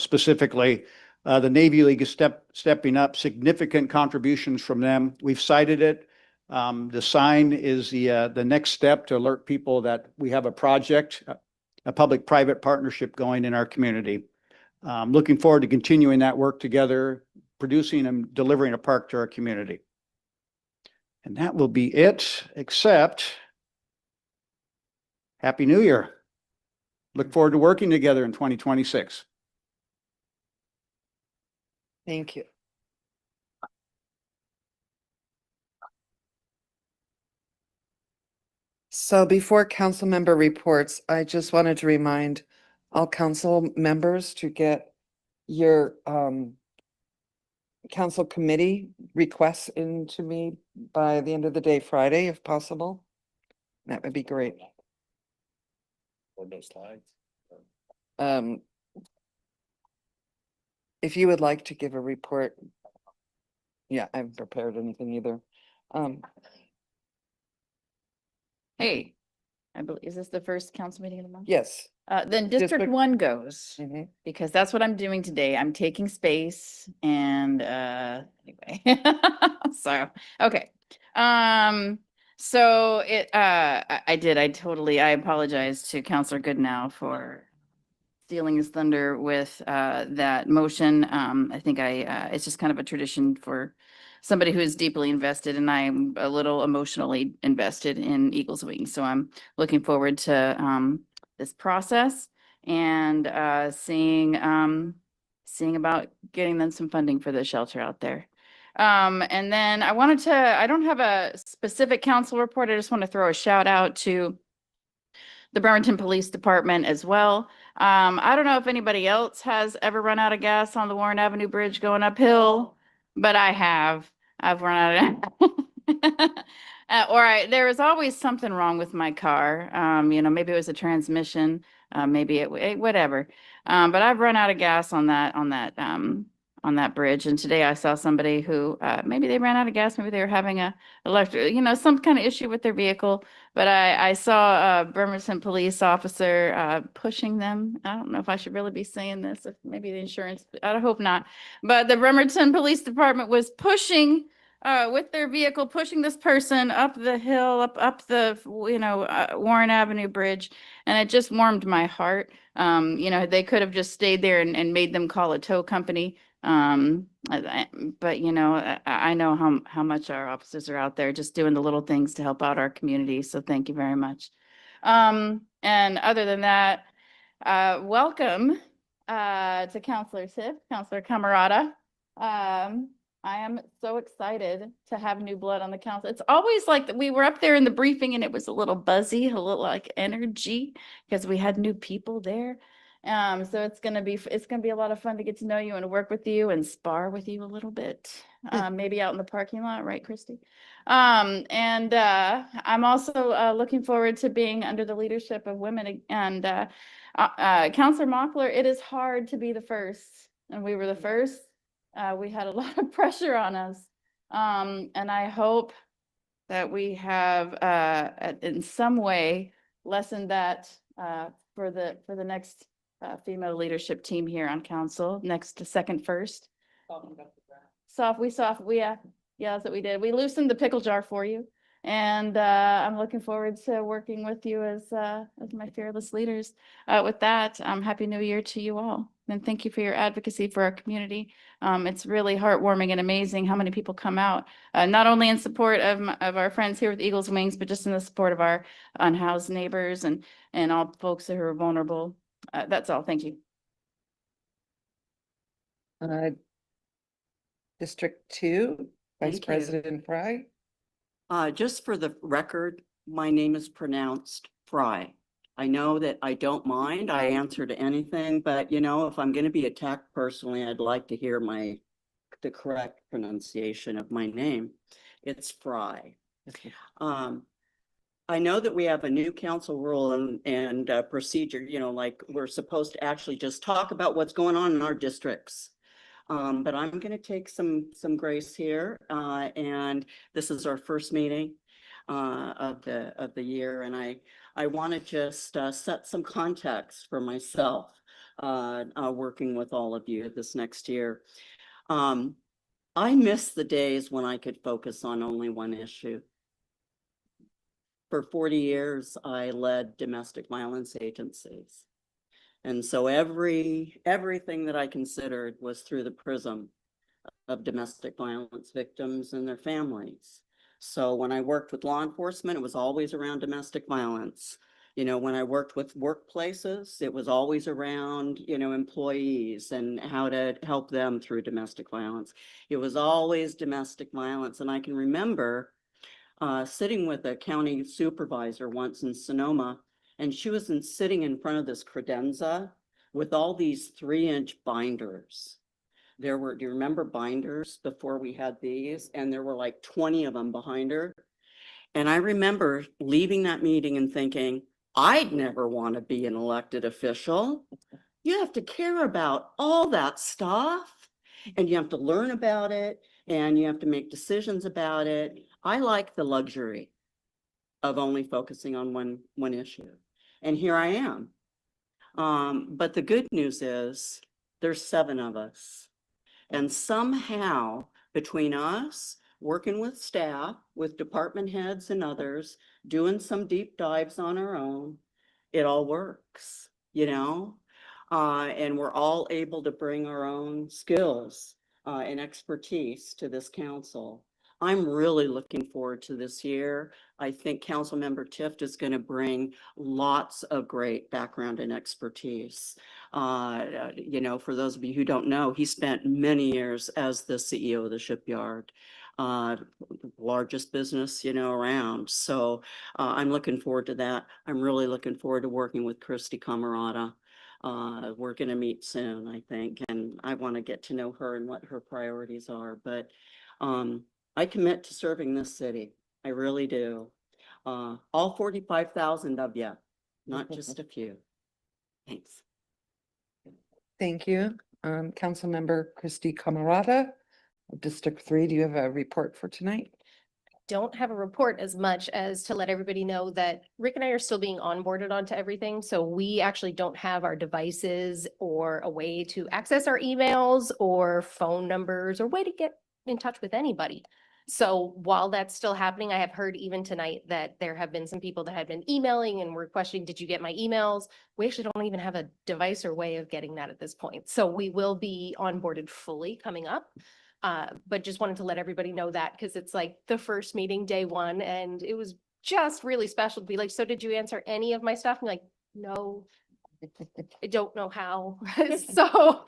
specifically. The Navy League is stepping up, significant contributions from them. We've cited it. The sign is the next step to alert people that we have a project, a public-private partnership going in our community. Looking forward to continuing that work together, producing and delivering a park to our community. And that will be it, except Happy New Year. Look forward to working together in 2026. Thank you. So before council member reports, I just wanted to remind all council members to get your council committee requests into me by the end of the day, Friday, if possible. That would be great. If you would like to give a report. Yeah, I haven't prepared anything either. Hey, I believe, is this the first council meeting of the month? Yes. Then District 1 goes, Mhm. because that's what I'm doing today. I'm taking space and, anyway. So, okay. So I apologize to Counselor Goodnow for stealing his thunder with that motion. I think it's just kind of a tradition for somebody who is deeply invested, and I'm a little emotionally invested in Eagles Wings. So I'm looking forward to this process and seeing about getting them some funding for the shelter out there. And then I don't have a specific council report. I just want to throw a shout out to the Bremerton Police Department as well. I don't know if anybody else has ever run out of gas on the Warren Avenue Bridge going uphill, but I have. I've run out of there was always something wrong with my car. Maybe it was a transmission, maybe whatever. But I've run out of gas on on that bridge. And today I saw somebody who, maybe they ran out of gas, maybe they were having a electric, some kind of issue with their vehicle. But I saw a Bremerton police officer, pushing them. I don't know if I should really be saying this, if maybe the insurance, I hope not. But the Bremerton Police Department was pushing, with their vehicle, pushing this person up the hill, up the, Warren Avenue Bridge. And it just warmed my heart. They could have just stayed there and made them call a tow company. But I know how much our officers are out there just doing the little things to help out our community. So thank you very much. And other than that, welcome to Counselor Tiff, Counselor Camerata. I am so excited to have new blood on the council. It's always like we were up there in the briefing and it was a little buzzy, a little like energy because we had new people there. So it's gonna be a lot of fun to get to know you and work with you and spar with you a little bit. Maybe out in the parking lot, right, Christy? I'm also looking forward to being under the leadership of women. And Counselor Mockler, it is hard to be the first, and we were the first. We had a lot of pressure on us. And I hope that we have in some way lessened that for the next female leadership team here on council, next to second first. Yeah, that's what we did. We loosened the pickle jar for you. And I'm looking forward to working with you as my fearless leaders. With that, Happy New Year to you all. And thank you for your advocacy for our community. It's really heartwarming and amazing how many people come out, not only in support of our friends here with Eagles Wings, but just in the support of our unhoused neighbors and all folks who are vulnerable. That's all. Thank you. District 2, Vice Thank you. President Fry. Just for the record, my name is pronounced Fry. I know that I don't mind. I answer to anything, but if I'm going to be attacked personally, I'd like to hear the correct pronunciation of my name. It's Fry. I know that we have a new council rule and procedure, like we're supposed to actually just talk about what's going on in our districts. But I'm going to take some grace here, and this is our first meeting of the year, and I want to just set some context for myself working with all of you this next year. I miss the days when I could focus on only one issue. For 40 years, I led domestic violence agencies. And so everything that I considered was through the prism of domestic violence victims and their families. So when I worked with law enforcement, it was always around domestic violence. When I worked with workplaces, it was always around, employees and how to help them through domestic violence. It was always domestic violence. And I can remember sitting with a county supervisor once in Sonoma, and she was sitting in front of this credenza with all these 3-inch binders. Do you remember binders before we had these? And there were like 20 of them behind her. And I remember leaving that meeting and thinking, I'd never want to be an elected official. You have to care about all that stuff, and you have to learn about it, and you have to make decisions about it. I like the luxury of only focusing on one issue. And here I am. But the good news is there's 7 of us. And somehow between us, working with staff, with department heads and others, doing some deep dives on our own, it all works, and we're all able to bring our own skills and expertise to this council. I'm really looking forward to this year. I think Councilmember Tift is going to bring lots of great background and expertise. For those of you who don't know, he spent many years as the CEO of the shipyard, largest business, around. So I'm looking forward to that. I'm really looking forward to working with Christy Camerata. We're going to meet soon, I think, and I want to get to know her and what her priorities are. But I commit to serving this city. I really do. All 45,000 of you, not just a few. Thanks. Thank you. Councilmember Christie Camerata of District 3, do you have a report for tonight? Don't have a report as much as to let everybody know that Rick and I are still being onboarded onto everything. So we actually don't have our devices or a way to access our emails or phone numbers or way to get in touch with anybody. So while that's still happening, I have heard even tonight that there have been some people that have been emailing and were questioning, did you get my emails? We actually don't even have a device or way of getting that at this point. So we will be onboarded fully coming up. But just wanted to let everybody know that because it's like the first meeting, day one, and it was just really special to be like, so did you answer any of my stuff? And like, no, I don't know how. So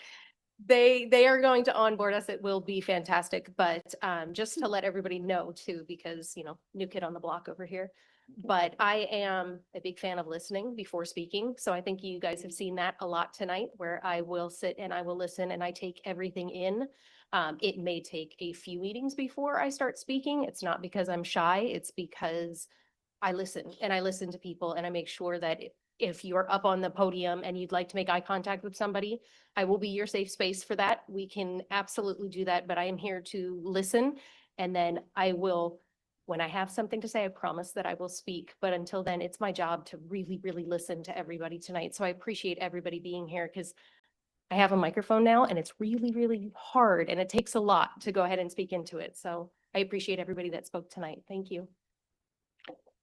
they are going to onboard us. It will be fantastic, but just to let everybody know too, because new kid on the block over here. But I am a big fan of listening before speaking. So I think you guys have seen that a lot tonight where I will sit and I will listen and I take everything in. It may take a few meetings before I start speaking. It's not because I'm shy. It's because I listen and I listen to people and I make sure that if you're up on the podium and you'd like to make eye contact with somebody, I will be your safe space for that. We can absolutely do that, but I am here to listen. And then I will, when I have something to say, I promise that I will speak. But until then, it's my job to really, really listen to everybody tonight. So I appreciate everybody being here because I have a microphone now and it's really, really hard and it takes a lot to go ahead and speak into it. So I appreciate everybody that spoke tonight. Thank you.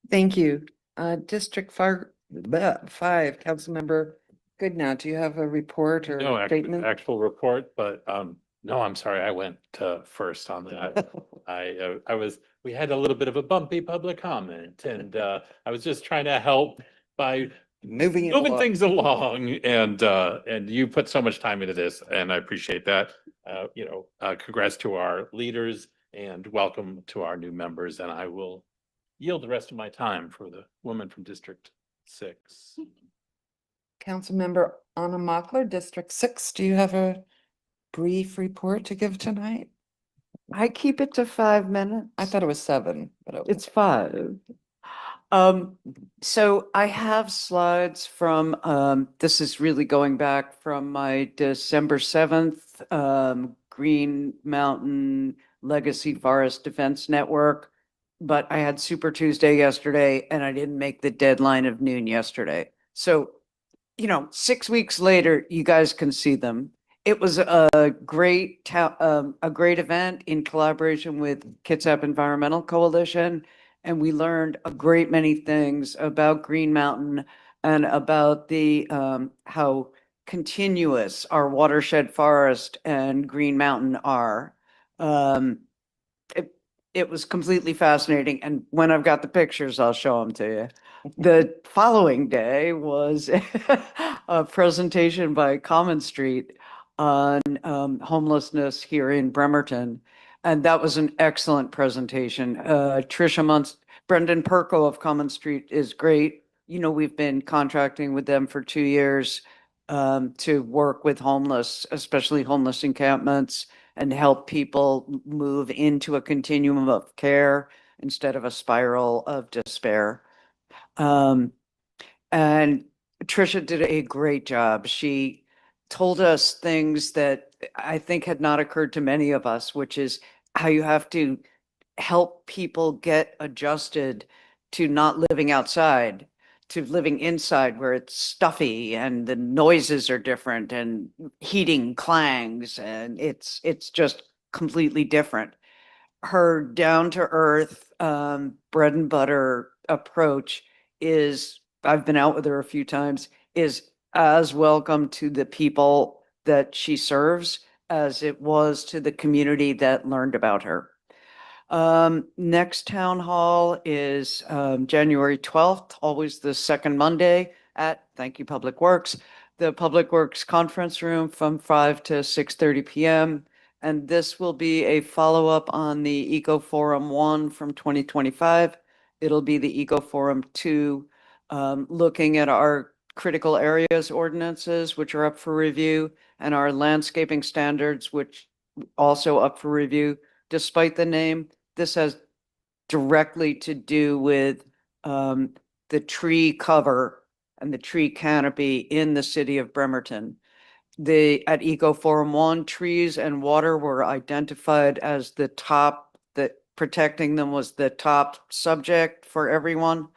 Thank you. District 5, Councilmember Goodnow, do you have a report or No statement? actual report, but no, I'm sorry, I went first on that. We had a little bit of a bumpy public comment and I was just trying to help by moving things along and you put so much time into this and I appreciate that. Congrats to our leaders and welcome to our new members, and I will yield the rest of my time for the woman from District 6. Councilmember Anna Mockler, District 6, do you have a brief report to give tonight? I keep it to 5 minutes. I thought it was 7, but okay. It's 5. So I have slides from, this is really going back from my December 7th, Green Mountain Legacy Forest Defense Network. But I had Super Tuesday yesterday and I didn't make the deadline of noon yesterday. So, 6 weeks later, you guys can see them. It was a great event in collaboration with Kitsap Environmental Coalition. And we learned a great many things about Green Mountain and about the how continuous our watershed forest and Green Mountain are. It was completely fascinating. And when I've got the pictures, I'll show them to you. The following day was a presentation by Common Street on homelessness here in Bremerton. And that was an excellent presentation. Brendan Perko of Common Street is great. We've been contracting with them for 2 years to work with homeless, especially homeless encampments, and help people move into a continuum of care instead of a spiral of despair. And Tricia did a great job. She told us things that I think had not occurred to many of us, which is how you have to help people get adjusted to not living outside, to living inside where it's stuffy and the noises are different and heating clangs and it's just completely different. Her down to earth, bread and butter approach is, I've been out with her a few times, is as welcome to the people that she serves as it was to the community that learned about her. Next town hall is January 12th, always the second Monday at, thank you, Public Works, the Public Works Conference Room from 5 to 6:30 p.m. And this will be a follow-up on the Eco Forum 1 from 2025. It'll be the Eco Forum 2, looking at our critical areas ordinances, which are up for review, and our landscaping standards, which also up for review. Despite the name, this has directly to do with the tree cover and the tree canopy in the city of Bremerton. at Eco Forum 1, trees and water were identified as the top, that protecting them was the top subject for everyone.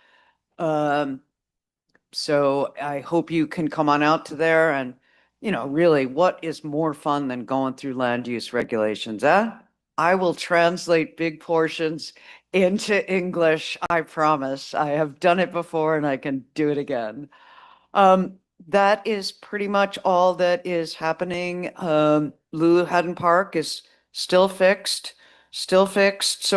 So I hope you can come on out to there and, really, what is more fun than going through land use regulations, eh? I will translate big portions into English, I promise. I have done it before and I can do it again. That is pretty much all that is happening. Lulu Haddon Park is still fixed. So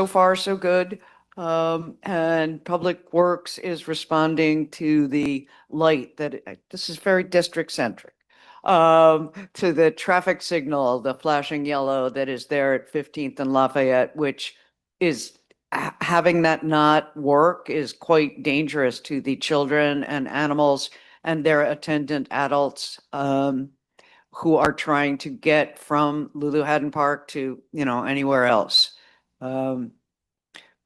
far, so good. And Public Works is responding to the light this is very district centric. To the traffic signal, the flashing yellow that is there at 15th and Lafayette, which is having that not work is quite dangerous to the children and animals and their attendant adults who are trying to get from Lulu Haddon Park to, anywhere else.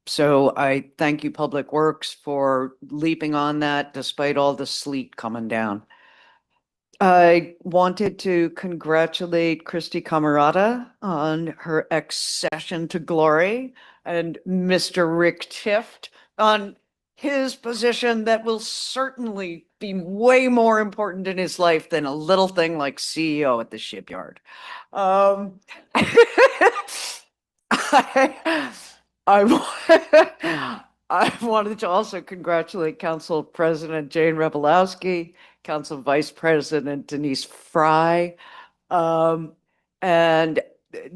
So I thank you, Public Works, for leaping on that despite all the sleet coming down. I wanted to congratulate Christy Camerata on her accession to glory and Mr. Rick Tift on his position that will certainly be way more important in his life than a little thing like CEO at the shipyard. I, I wanted to also congratulate Council President Jane Rebelowski, Council Vice President Denise Fry, and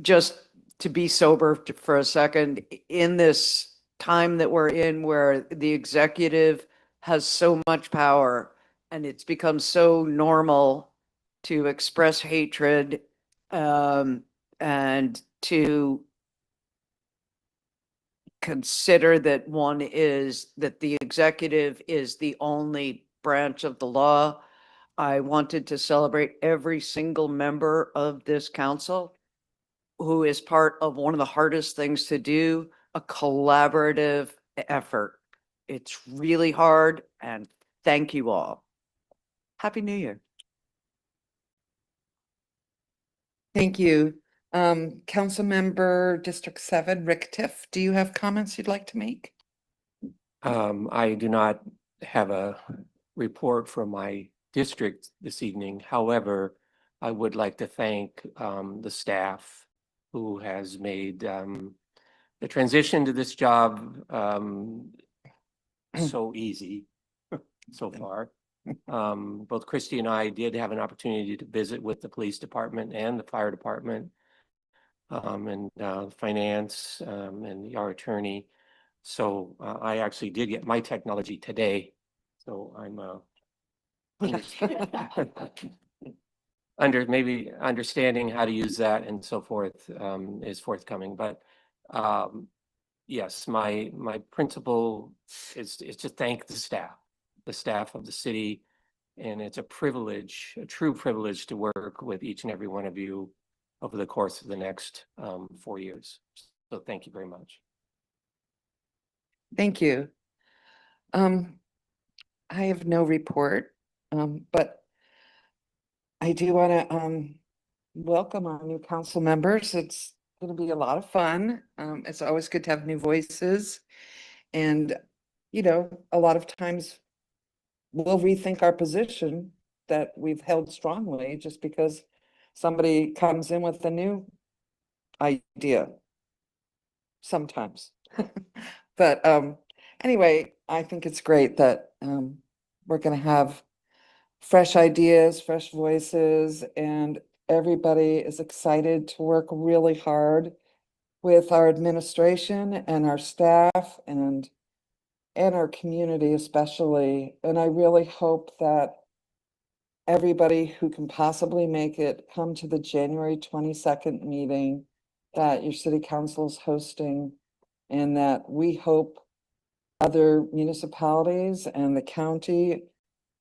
just to be sober for a second, in this time that we're in where the executive has so much power and it's become so normal to express hatred and to consider that the executive is the only branch of the law. I wanted to celebrate every single member of this council who is part of one of the hardest things to do, a collaborative effort. It's really hard, and thank you all. Happy New Year. Thank you. Councilmember District 7, Rick Tiff, do you have comments you'd like to make? I do not have a report from my district this evening. However, I would like to thank the staff who has made the transition to this job so easy so far. Both Christy and I did have an opportunity to visit with the police department and the fire department and finance and our attorney. So I actually did get my technology today. So I'm maybe understanding how to use that and so forth is forthcoming. But yes, my principle is to thank the staff of the city. And it's a privilege, a true privilege to work with each and every one of you over the course of the next 4 years. So thank you very much. Thank you. I have no report, but I do want to welcome our new council members. It's going to be a lot of fun. It's always good to have new voices. And, a lot of times we'll rethink our position that we've held strongly just because somebody comes in with a new idea sometimes. But anyway, I think it's great that we're going to have fresh ideas, fresh voices, and everybody is excited to work really hard with our administration and our staff and our community especially. And I really hope that everybody who can possibly make it come to the January 22nd meeting that your city council is hosting, and that we hope other municipalities and the county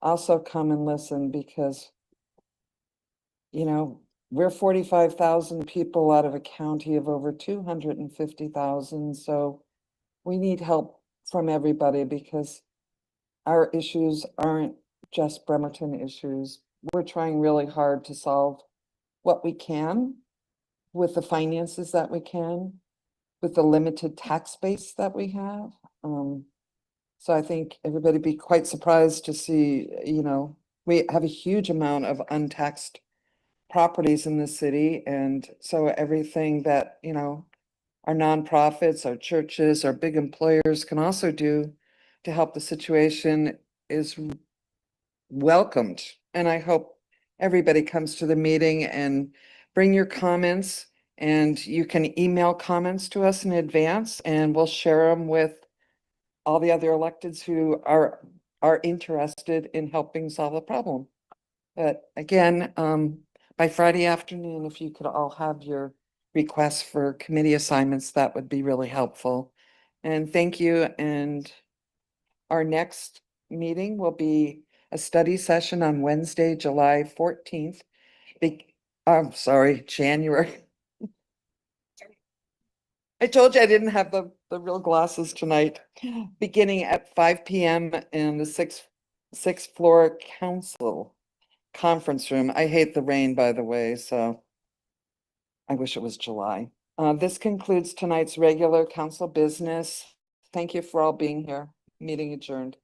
also come and listen, because we're 45,000 people out of a county of over 250,000. So we need help from everybody, because our issues aren't just Bremerton issues. We're trying really hard to solve what we can with the finances that we can, with the limited tax base that we have. So I think everybody be quite surprised to see, we have a huge amount of untaxed properties in the city. And so everything that, our nonprofits, our churches, our big employers can also do to help the situation is welcomed. And I hope everybody comes to the meeting and bring your comments, and you can email comments to us in advance and we'll share them with all the other electeds who are interested in helping solve the problem. But again, by Friday afternoon, if you could all have your requests for committee assignments, that would be really helpful. And thank you. And our next meeting will be a study session on Wednesday, July 14th. I'm sorry, January. I told you I didn't have the real glasses tonight. Beginning at 5 p.m. in the sixth floor council conference room. I hate the rain, by the way, so I wish it was July. This concludes tonight's regular council business. Thank you for all being here. Meeting adjourned.